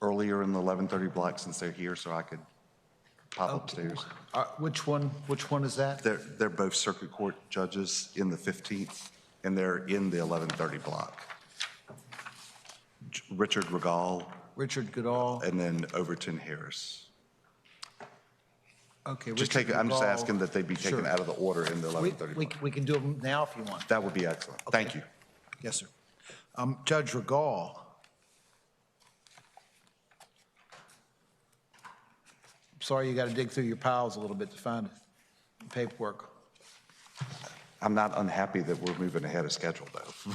earlier in the 11:30 block since they're here, so I could pop upstairs?
Which one is that?
They're both circuit court judges in the 15th, and they're in the 11:30 block. Richard Regal.
Richard Goodall.
And then Overton Harris.
Okay.
Just take. I'm just asking that they be taken
Sure.
out of the order in the 11:30 block.
We can do them now if you want.
That would be excellent.
Okay.
Thank you.
Yes, sir. Judge Regal. Sorry you got to dig through your piles a little bit to find the paperwork.
I'm not unhappy that we're moving ahead of schedule, though.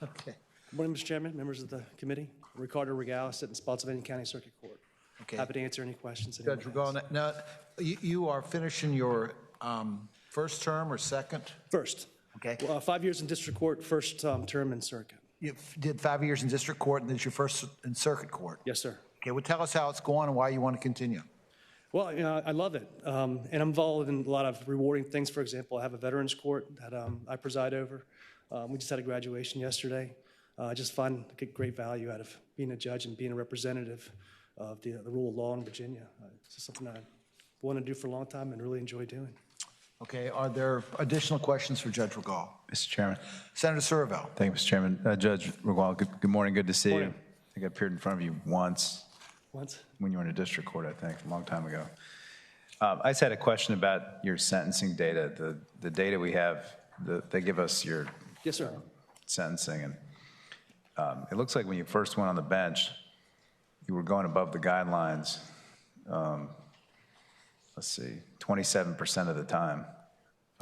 Okay.
Good morning, Mr. Chairman, members of the committee. Ricardo Regal, I sit in Spotsylvania County Circuit Court.
Okay.
Happy to answer any questions.
Judge Regal, now, you are finishing your first term or second?
First.
Okay.
Well, 5 years in district court, first term in circuit.
You did 5 years in district court, and this is your first in circuit court?
Yes, sir.
Okay, well, tell us how it's going and why you want to continue.
Well, you know, I love it, and I'm involved in a lot of rewarding things. For example, I have a veterans court that I preside over. We just had a graduation yesterday. I just find I get great value out of being a judge and being a representative of the rule of law in Virginia. It's just something I wanted to do for a long time and really enjoy doing.
Okay, are there additional questions for Judge Regal?
Mr. Chairman.
Senator Surville.
Thank you, Mr. Chairman. Judge Regal, good morning. Good to see
Morning.
you. I think I appeared in front of you once.
Once?
When you were in a district court, I think, a long time ago. I just had a question about your sentencing data. The data we have, they give us your
Yes, sir.
sentencing, and it looks like when you first went on the bench, you were going above the guidelines, let's see, 27% of the time.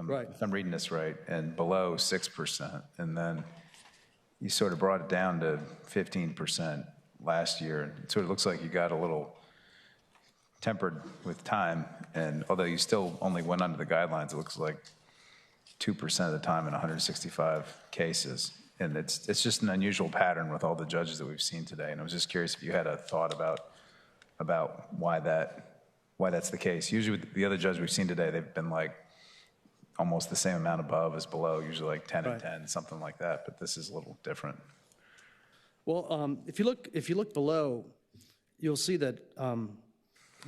Right.
If I'm reading this right, and below 6%. And then you sort of brought it down to 15% last year. It sort of looks like you got a little tempered with time, and although you still only went under the guidelines, it looks like 2% of the time in 165 cases. And it's just an unusual pattern with all the judges that we've seen today. And I was just curious if you had a thought about why that's the case. Usually with the other judges we've seen today, they've been like almost the same amount above as below, usually like 10 and 10, something like that. But this is a little different.
Well, if you look below, you'll see that when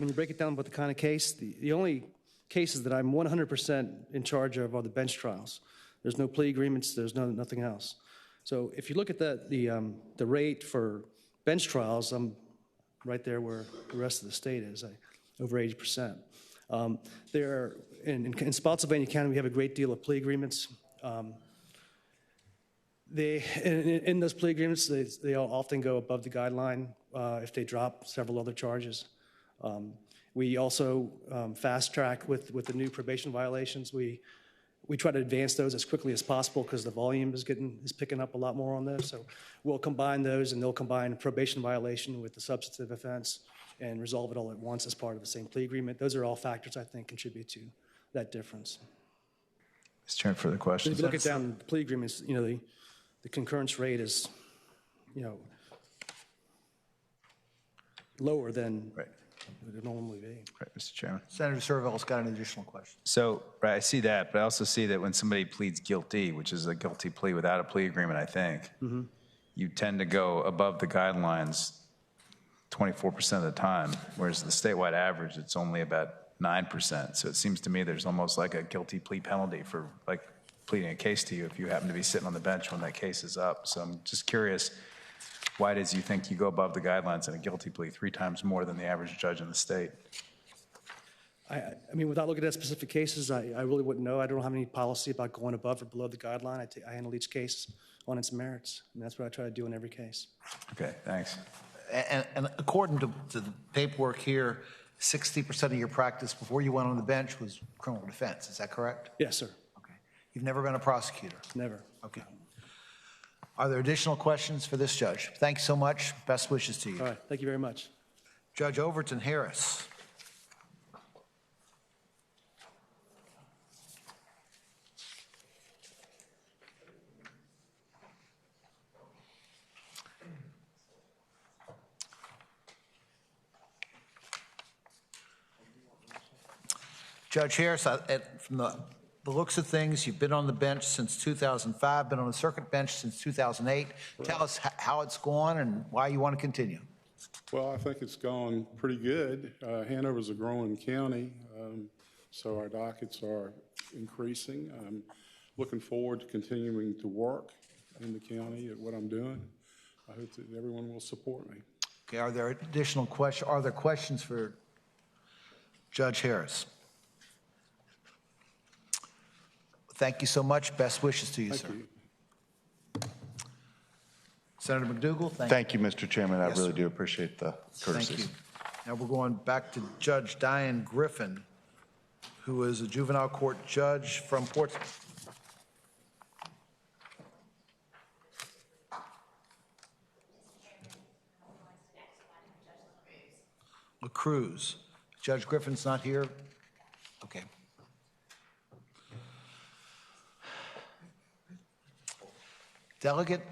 you break it down with the kind of case, the only cases that I'm 100% in charge of are the bench trials. There's no plea agreements. There's nothing else. So if you look at the rate for bench trials, I'm right there where the rest of the state is, over 80%. There, in Spotsylvania County, we have a great deal of plea agreements. In those plea agreements, they all often go above the guideline if they drop several other charges. We also fast track with the new probation violations. We try to advance those as quickly as possible because the volume is picking up a lot more on those. So we'll combine those, and they'll combine probation violation with the substantive offense and resolve it all at once as part of the same plea agreement. Those are all factors I think contribute to that difference.
Mr. Chairman, further questions?
If you look at down the plea agreements, you know, the concurrence rate is, you know, lower than it would normally be.
Right, Mr. Chairman.
Senator Surville's got an additional question.
So, right, I see that, but I also see that when somebody pleads guilty, which is a guilty plea without a plea agreement, I think, you tend to go above the guidelines 24% of the time, whereas the statewide average, it's only about 9%. So it seems to me there's almost like a guilty plea penalty for like pleading a case to you if you happen to be sitting on the bench when that case is up. So I'm just curious, why does you think you go above the guidelines in a guilty plea 3 times more than the average judge in the state?
I mean, without looking at specific cases, I really wouldn't know. I don't have any policy about going above or below the guideline. I handle each case on its merits, and that's what I try to do in every case.
Okay, thanks.
And according to the paperwork here, 60% of your practice before you went on the bench was criminal defense. Is that correct?
Yes, sir.
Okay. You've never been a prosecutor?
Never.
Okay. Are there additional questions for this judge? Thanks so much. Best wishes to you.
All right, thank you very much.
Judge Overton Harris. Judge Harris, from the looks of things, you've been on the bench since 2005, been on the circuit bench since 2008. Tell us how it's gone and why you want to continue.
Well, I think it's gone pretty good. Hanover's a growing county, so our dockets are increasing. I'm looking forward to continuing to work in the county at what I'm doing. I hope that everyone will support me.
Okay, are there additional questions? Are there questions for Judge Harris? Thank you so much. Best wishes to you, sir. Senator McDougall,
Thank you, Mr. Chairman. I
Yes,
really
sir.
do appreciate the courtesies.
Thank you. Now we're going back to Judge Diane Griffin, who is a juvenile court judge from Portsmouth. LaCruz. Judge Griffin's not here? Okay. Delegate,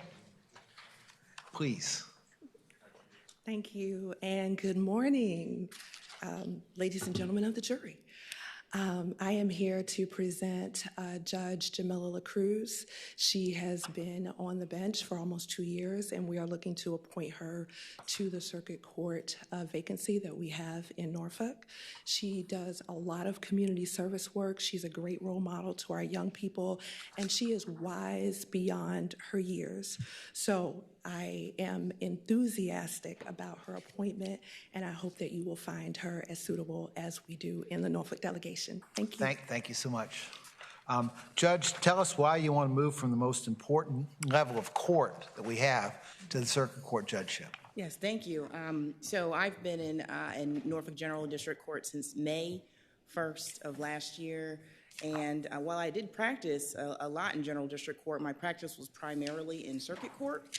please.
Thank you, and good morning, ladies and gentlemen of the jury. I am here to present Judge Jamila LaCruz. She has been on the bench for almost 2 years, and we are looking to appoint her to the circuit court vacancy that we have in Norfolk. She does a lot of community service work. She's a great role model to our young people, and she is wise beyond her years. So I am enthusiastic about her appointment, and I hope that you will find her as suitable as we do in the Norfolk delegation. Thank you.
Thank you so much. Judge, tell us why you want to move from the most important level of court that we have to the circuit court judgeship.
Yes, thank you. So I've been in Norfolk General District Court since May 1st of last year. And while I did practice a lot in General District Court, my practice was primarily in circuit court.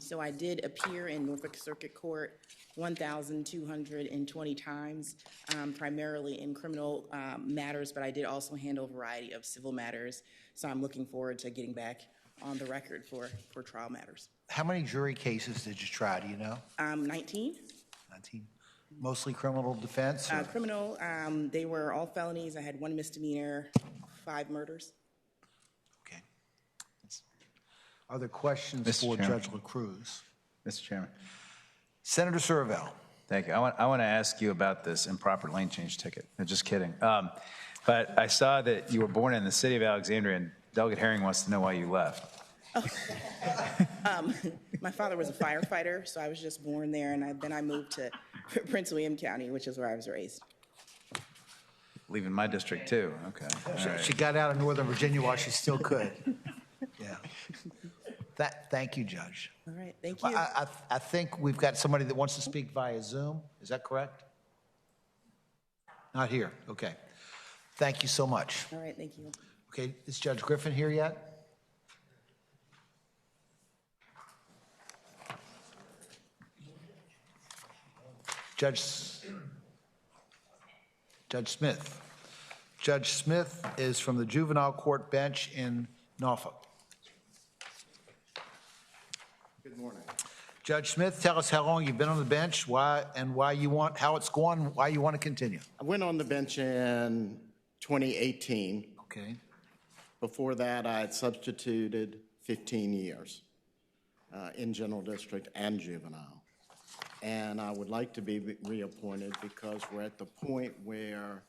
So I did appear in Norfolk Circuit Court 1,220 times, primarily in criminal matters, but I did also handle a variety of civil matters. So I'm looking forward to getting back on the record for trial matters.
How many jury cases did you try, do you know?
19.
19. Mostly criminal defense?
Criminal, they were all felonies. I had 1 misdemeanor, 5 murders.
Okay. Are there questions
Mr.
for
Chairman.
Judge LaCruz?
Mr. Chairman.
Senator Surville.
Thank you. I want to ask you about this improper lane change ticket. No, just kidding. But I saw that you were born in the city of Alexandria, and Delegate Herring wants to know why you left.
My father was a firefighter, so I was just born there, and then I moved to Prince William County, which is where I was raised.
Leaving my district, too. Okay. All right.
She got out of Northern Virginia while she still could. Yeah. Thank you, Judge.
All right, thank you.
I think we've got somebody that wants to speak via Zoom. Is that correct? Not here. Okay. Thank you so much.
All right, thank you.
Okay, is Judge Griffin here yet? Judge Smith. Judge Smith is from the juvenile court bench in Norfolk.
Good morning.
Judge Smith, tell us how long you've been on the bench, how it's going, why you want to continue.
I went on the bench in 2018.
Okay.
Before that, I had substituted 15 years in general district and juvenile. And I would like to be reappointed because we're at the point where,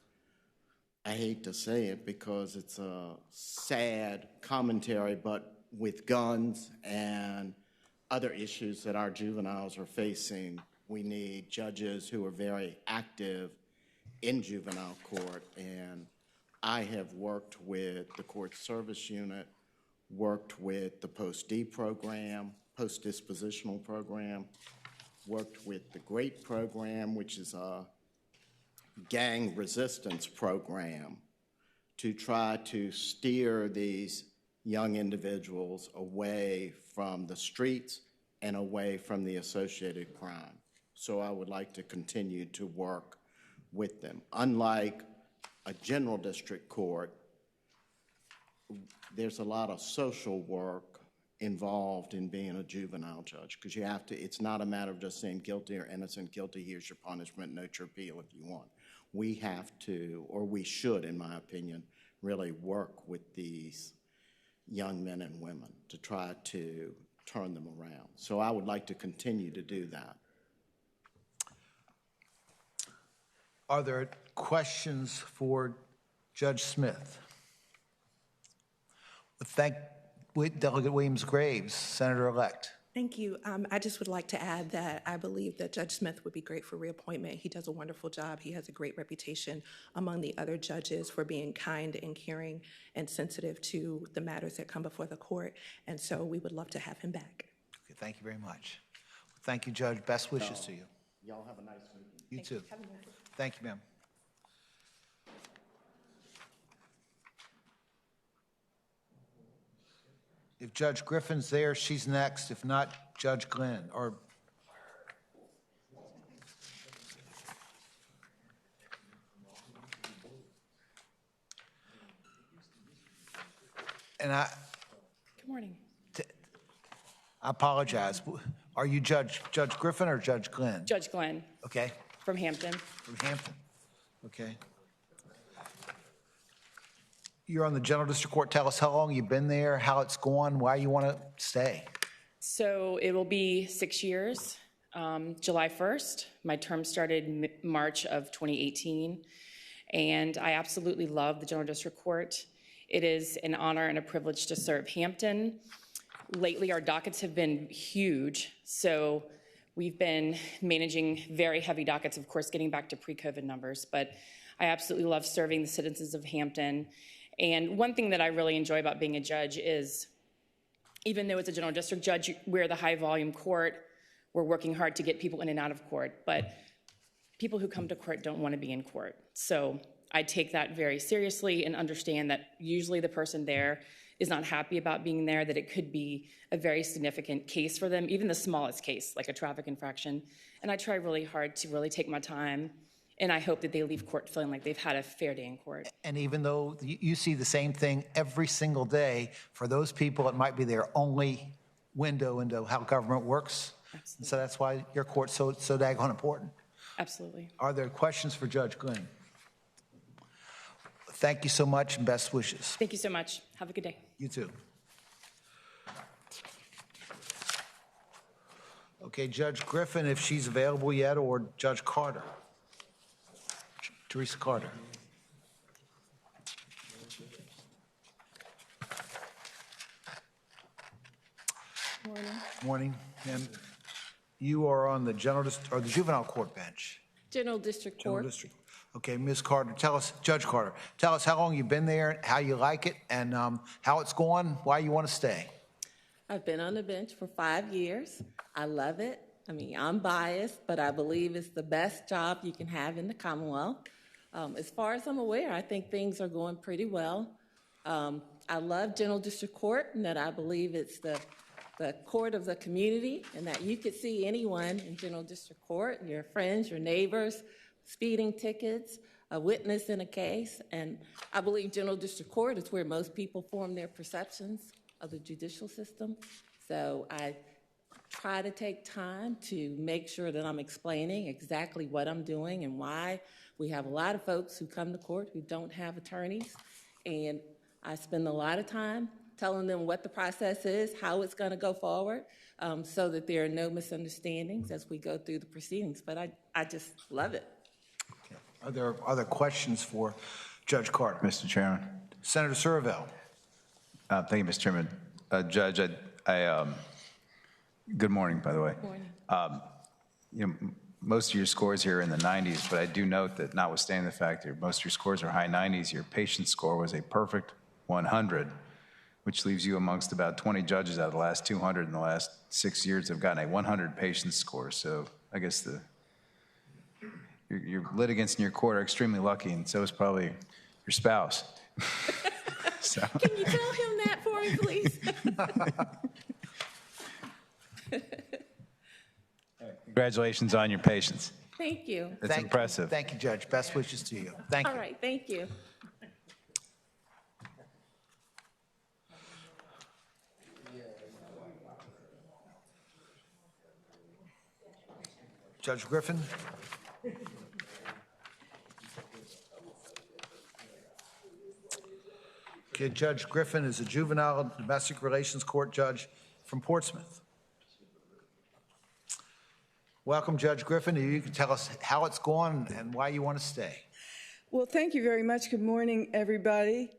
I hate to say it because it's a sad commentary, but with guns and other issues that our juveniles are facing, we need judges who are very active in juvenile court. And I have worked with the court service unit, worked with the post-D program, post-dispositional program, worked with the GREAT program, which is a gang resistance program, to try to steer these young individuals away from the streets and away from the associated crime. So I would like to continue to work with them. Unlike a general district court, there's a lot of social work involved in being a juvenile judge, because you have to, it's not a matter of just saying guilty or innocent, guilty, here's your punishment, note your appeal if you want. We have to, or we should, in my opinion, really work with these young men and women to try to turn them around. So I would like to continue to do that.
Are there questions for Judge Smith? Thank Delegate Williams-Graves, Senator-elect.
Thank you. I just would like to add that I believe that Judge Smith would be great for reappointment. He does a wonderful job. He has a great reputation among the other judges for being kind and caring and sensitive to the matters that come before the court. And so we would love to have him back.
Okay, thank you very much. Thank you, Judge. Best wishes to you.
Y'all have a nice weekend.
You too. Thank you, ma'am. If Judge Griffin's there, she's next. If not, Judge Glenn.
Good morning.
I apologize. Are you Judge Griffin or Judge Glenn?
Judge Glenn.
Okay.
From Hampton.
From Hampton. Okay. You're on the General District Court. Tell us how long you've been there, how it's going, why you want to stay.
So it will be 6 years. July 1st. My term started March of 2018. And I absolutely love the General District Court. It is an honor and a privilege to serve Hampton. Lately, our dockets have been huge. So we've been managing very heavy dockets, of course, getting back to pre-COVID numbers. But I absolutely love serving the citizens of Hampton. And one thing that I really enjoy about being a judge is, even though it's a general district judge, we're the high volume court, we're working hard to get people in and out of court, but people who come to court don't want to be in court. So I take that very seriously and understand that usually the person there is not happy about being there, that it could be a very significant case for them, even the smallest case, like a traffic infraction. And I try really hard to really take my time. And I hope that they leave court feeling like they've had a fair day in court.
And even though you see the same thing every single day, for those people, it might be their only window into how government works. Absolutely. So that's why your court's so daggone important.
Absolutely.
Are there questions for Judge Glenn? Thank you so much and best wishes.
Thank you so much. Have a good day.
You too. Okay, Judge Griffin, if she's available yet, or Judge Carter. Teresa Carter.
Morning.
Morning. And you are on the the juvenile court bench.
General District Court.
General District. Okay, Ms. Carter, tell us, Judge Carter, tell us how long you've been there, how you like it, and how it's going, why you want to stay.
I've been on the bench for 5 years. I love it. I mean, I'm biased, but I believe it's the best job you can have in the Commonwealth. As far as I'm aware, I think things are going pretty well. I love General District Court, and that I believe it's the court of the community, and that you could see anyone in General District Court, your friends, your neighbors, speeding tickets, a witness in a case. And I believe General District Court is where most people form their perceptions of the judicial system. So I try to take time to make sure that I'm explaining exactly what I'm doing and why. We have a lot of folks who come to court who don't have attorneys, and I spend a lot of time telling them what the process is, how it's going to go forward, so that there are no misunderstandings as we go through the proceedings. But I just love it.
Okay. Are there other questions for Judge Carter?
Mr. Chairman.
Senator Surville.
Thank you, Mr. Chairman. Judge, good morning, by the way.
Good morning.
Most of your scores here are in the 90s, but I do note that notwithstanding the fact that most of your scores are high 90s, your patient score was a perfect 100, which leaves you amongst about 20 judges out of the last 200 in the last 6 years have gotten a 100 patient score. So I guess your litigants in your court are extremely lucky, and so is probably your spouse.
So. Can you tell him that for for me, please?
Congratulations on your patience.
Thank you.
It's impressive.
Thank you, Judge. Best wishes to you. Thank you.
All right, thank you.
Judge Griffin? Okay, Judge Griffin is a juvenile and domestic relations court judge from Portsmouth. Welcome, Judge Griffin. You can tell us how it's going and why you want to stay.
Well, thank you very much. Good morning, everybody.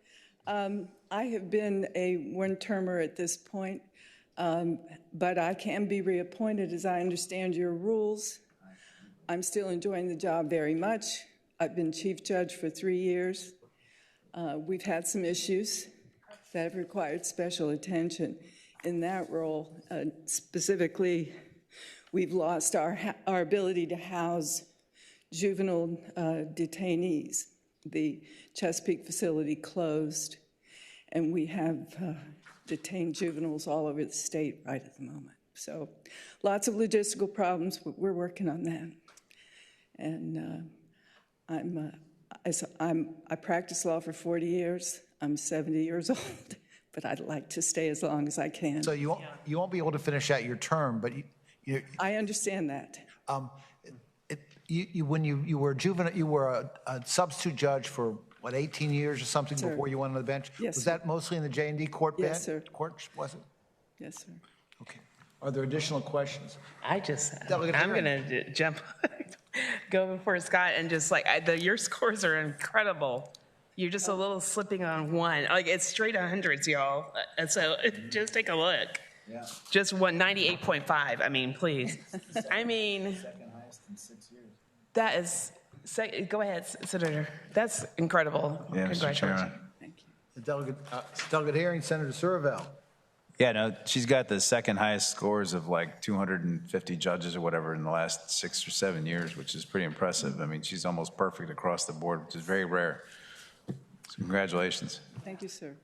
I have been a one-termer at this point, but I can be reappointed as I understand your rules. I'm still enjoying the job very much. I've been chief judge for 3 years. We've had some issues that have required special attention in that role. Specifically, we've lost our ability to house juvenile detainees. The Chesapeake facility closed, and we have detained juveniles all over the state right at the moment. So lots of logistical problems, but we're working on that. And I practiced law for 40 years. I'm 70 years old, but I'd like to stay as long as I can.
So you won't be able to finish out your term, but
I understand that.
When you were juvenile, you were a substitute judge for what, 18 years or something before you went on the bench?
Yes,
was
sir.
that mostly in the J&D court bench?
Yes, sir.
Court, was it?
Yes, sir.
Okay. Are there additional questions?
I'm going to jump, go before Scott and just like, your scores are incredible. You're just a little slipping on one. Like, it's straight 100s, y'all. And so just take a look.
Yeah.
Just 98.5. I mean, please. I mean,
Second highest in 6 years.
that is, go ahead, Senator. That's incredible.
Yeah, Mr. Chairman.
The delegate hearing, Senator Surville.
Yeah, no, she's got the second highest scores of like 250 judges or whatever in the last 6 or 7 years, which is pretty impressive. I mean, she's almost perfect across the board, which is very rare. So congratulations.
Thank you, sir.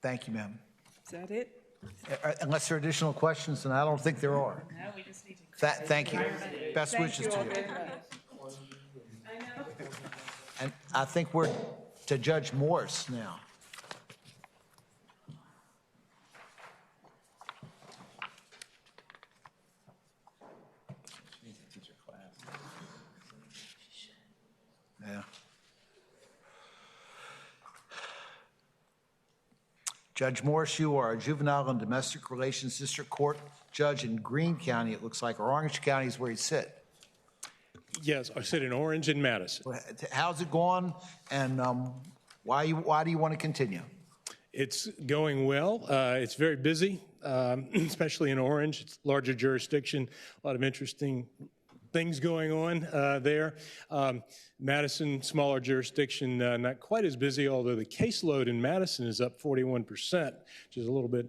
Thank you, ma'am.
Is that it?
Unless there are additional questions, and I don't think there are.
No, we just need to.
Thank you. Best wishes to you. And I think we're to Judge Morse now. Yeah. Judge Morse, you are a juvenile and domestic relations district court judge in Greene County, it looks like, or Orange County is where you sit.
Yes, I sit in Orange and Madison.
How's it going, and why do you want to continue?
It's going well. It's very busy, especially in Orange. It's a larger jurisdiction, a lot of interesting things going on there. Madison, smaller jurisdiction, not quite as busy, although the caseload in Madison is up 41%, which is a little bit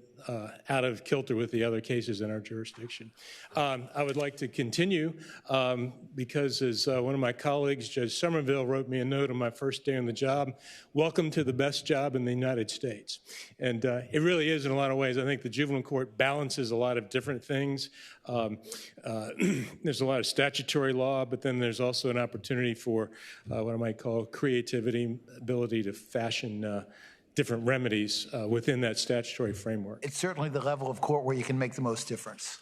out of kilter with the other cases in our jurisdiction. I would like to continue because as one of my colleagues, Judge Somerville, wrote me a note on my first day on the job, welcome to the best job in the United States. And it really is in a lot of ways. I think the juvenile court balances a lot of different things. There's a lot of statutory law, but then there's also an opportunity for what I might call creativity, ability to fashion different remedies within that statutory framework.
It's certainly the level of court where you can make the most difference.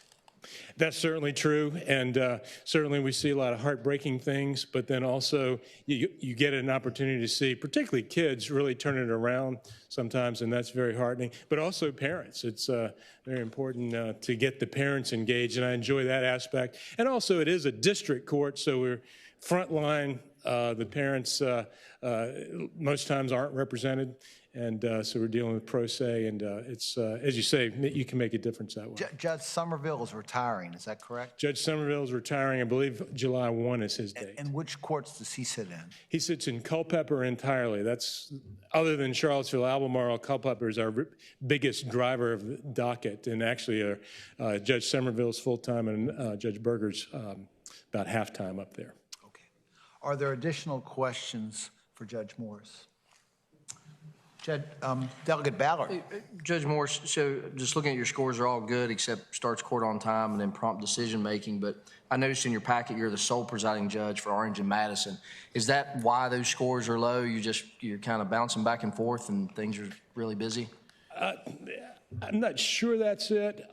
That's certainly true, and certainly we see a lot of heartbreaking things, but then also you get an opportunity to see, particularly kids, really turn it around sometimes, and that's very heartening, but also parents. It's very important to get the parents engaged, and I enjoy that aspect. And also it is a district court, so we're frontline. The parents most times aren't represented. And so we're dealing with pro se, and it's, as you say, you can make a difference that way.
Judge Somerville is retiring, is that correct?
Judge Somerville is retiring. I believe July 1 is his date.
And which courts does he sit in?
He sits in Culpeper entirely. That's, other than Charlottesville, Albemarle, Culpeper is our biggest driver of the docket. And actually, Judge Somerville is full-time, and Judge Berger's about half-time up there.
Okay. Are there additional questions for Judge Morris? Delegate Ballard.
Judge Morris, so just looking at your scores are all good except starts court on time and then prompt decision making. But I noticed in your packet you're the sole presiding judge for Orange and Madison. Is that why those scores are low? You're kind of bouncing back and forth and things are really busy?
I'm not sure that's it.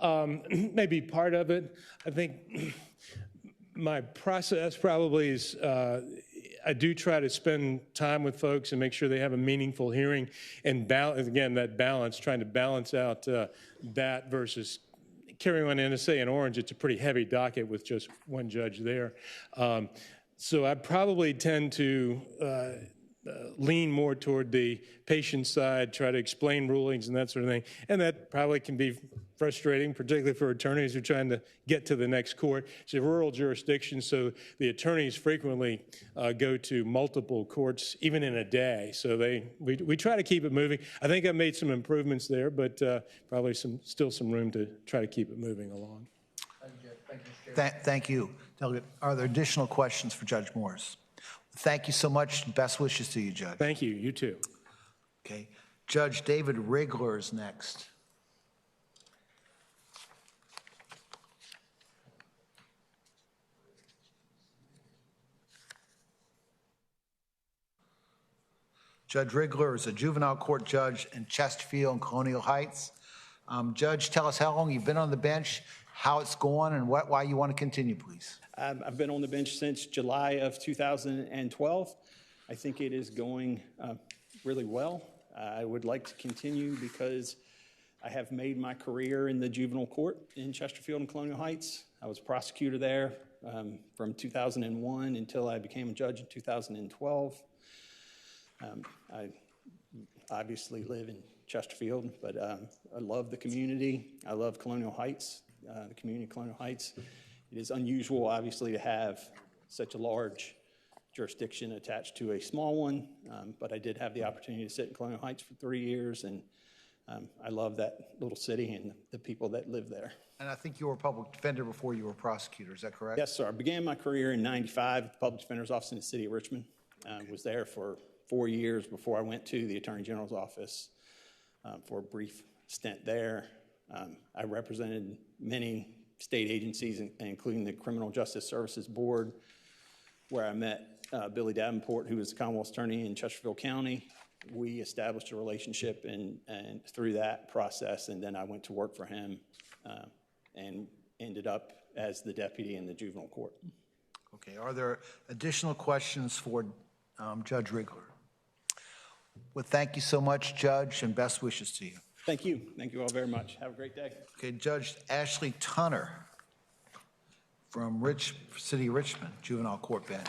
Maybe part of it. I think my process probably is I do try to spend time with folks and make sure they have a meaningful hearing and again, that balance, trying to balance out that versus carrying on NSA in Orange. It's a pretty heavy docket with just one judge there. So I probably tend to lean more toward the patient side, try to explain rulings and that sort of thing. And that probably can be frustrating, particularly for attorneys who are trying to get to the next court. It's a rural jurisdiction, so the attorneys frequently go to multiple courts, even in a day. So we try to keep it moving. I think I've made some improvements there, but probably still some room to try to keep it moving along.
Thank you. Delegate, are there additional questions for Judge Morris? Thank you so much. Best wishes to you, Judge.
Thank you. You too.
Okay. Judge David Rigler is next. Judge Rigler is a juvenile court judge in Chesterfield and Colonial Heights. Judge, tell us how long you've been on the bench, how it's going, and why you want to continue, please.
I've been on the bench since July of 2012. I think it is going really well. I would like to continue because I have made my career in the juvenile court in Chesterfield and Colonial Heights. I was a prosecutor there from 2001 until I became a judge in 2012. I obviously live in Chesterfield, but I love the community. I love Colonial Heights, the community of Colonial Heights. It is unusual, obviously, to have such a large jurisdiction attached to a small one, but I did have the opportunity to sit in Colonial Heights for 3 years, and I love that little city and the people that live there.
And I think you were a public defender before you were a prosecutor, is that correct?
Yes, sir. I began my career in '95 at the Public Defender's Office in the city of Richmond. Was there for 4 years before I went to the Attorney General's office for a brief stint there. I represented many state agencies, including the Criminal Justice Services Board, where I met Billy Davenport, who was the Commonwealth's attorney in Chesterfield County. We established a relationship and through that process, and then I went to work for him and ended up as the deputy in the juvenile court.
Okay, are there additional questions for Judge Rigler? Well, thank you so much, Judge, and best wishes to you.
Thank you. Thank you all very much. Have a great day.
Okay, Judge Ashley Tunner from City of Richmond, Juvenile Court Bench.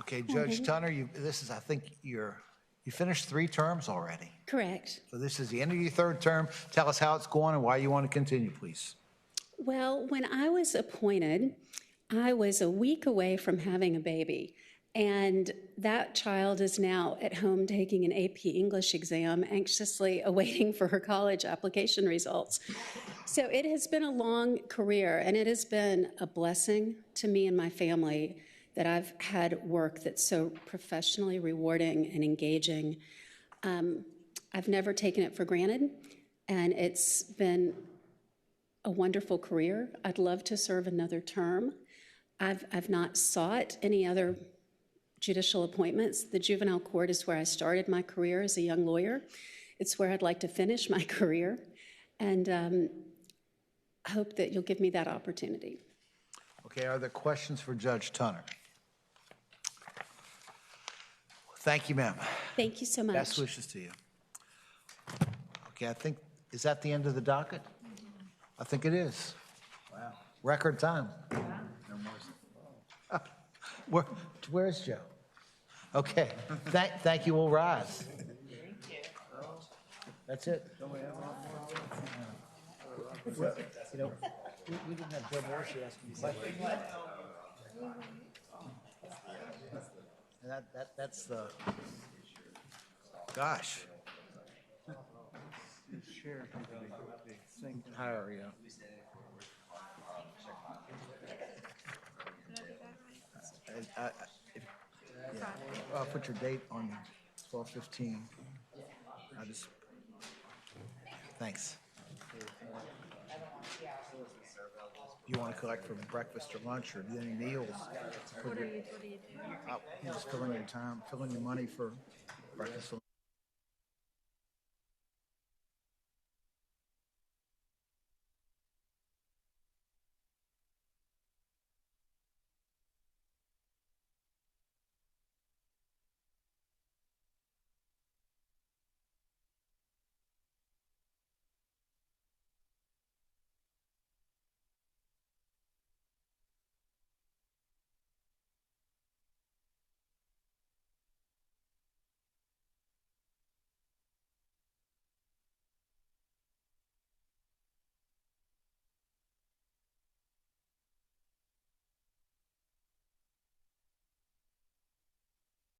Okay, Judge Tunner, I think you finished 3 terms already.
Correct.
So this is the end of your 3rd term. Tell us how it's going and why you want to continue, please.
Well, when I was appointed, I was a week away from having a baby. And that child is now at home taking an AP English exam, anxiously awaiting for her college application results. So it has been a long career, and it has been a blessing to me and my family that I've had work that's so professionally rewarding and engaging. I've never taken it for granted, and it's been a wonderful career. I'd love to serve another term. I've not sought any other judicial appointments. The juvenile court is where I started my career as a young lawyer. It's where I'd like to finish my career, and I hope that you'll give me that opportunity.
Okay, are there questions for Judge Tunner? Thank you, ma'am.
Thank you so much.
Best wishes to you. Okay, is that the end of the docket? I think it is. Wow. Record time. Yeah. No more. Where's Joe? Okay, thank you. We'll rise. Thank you. That's it. We didn't have Joe Morris asking questions. That's the, gosh. chair higher, yeah. I'll put your date on 12/15. Thanks. You want to collect for breakfast or lunch or any meals? What are you doing? Just fill in your time, fill in your money for breakfast.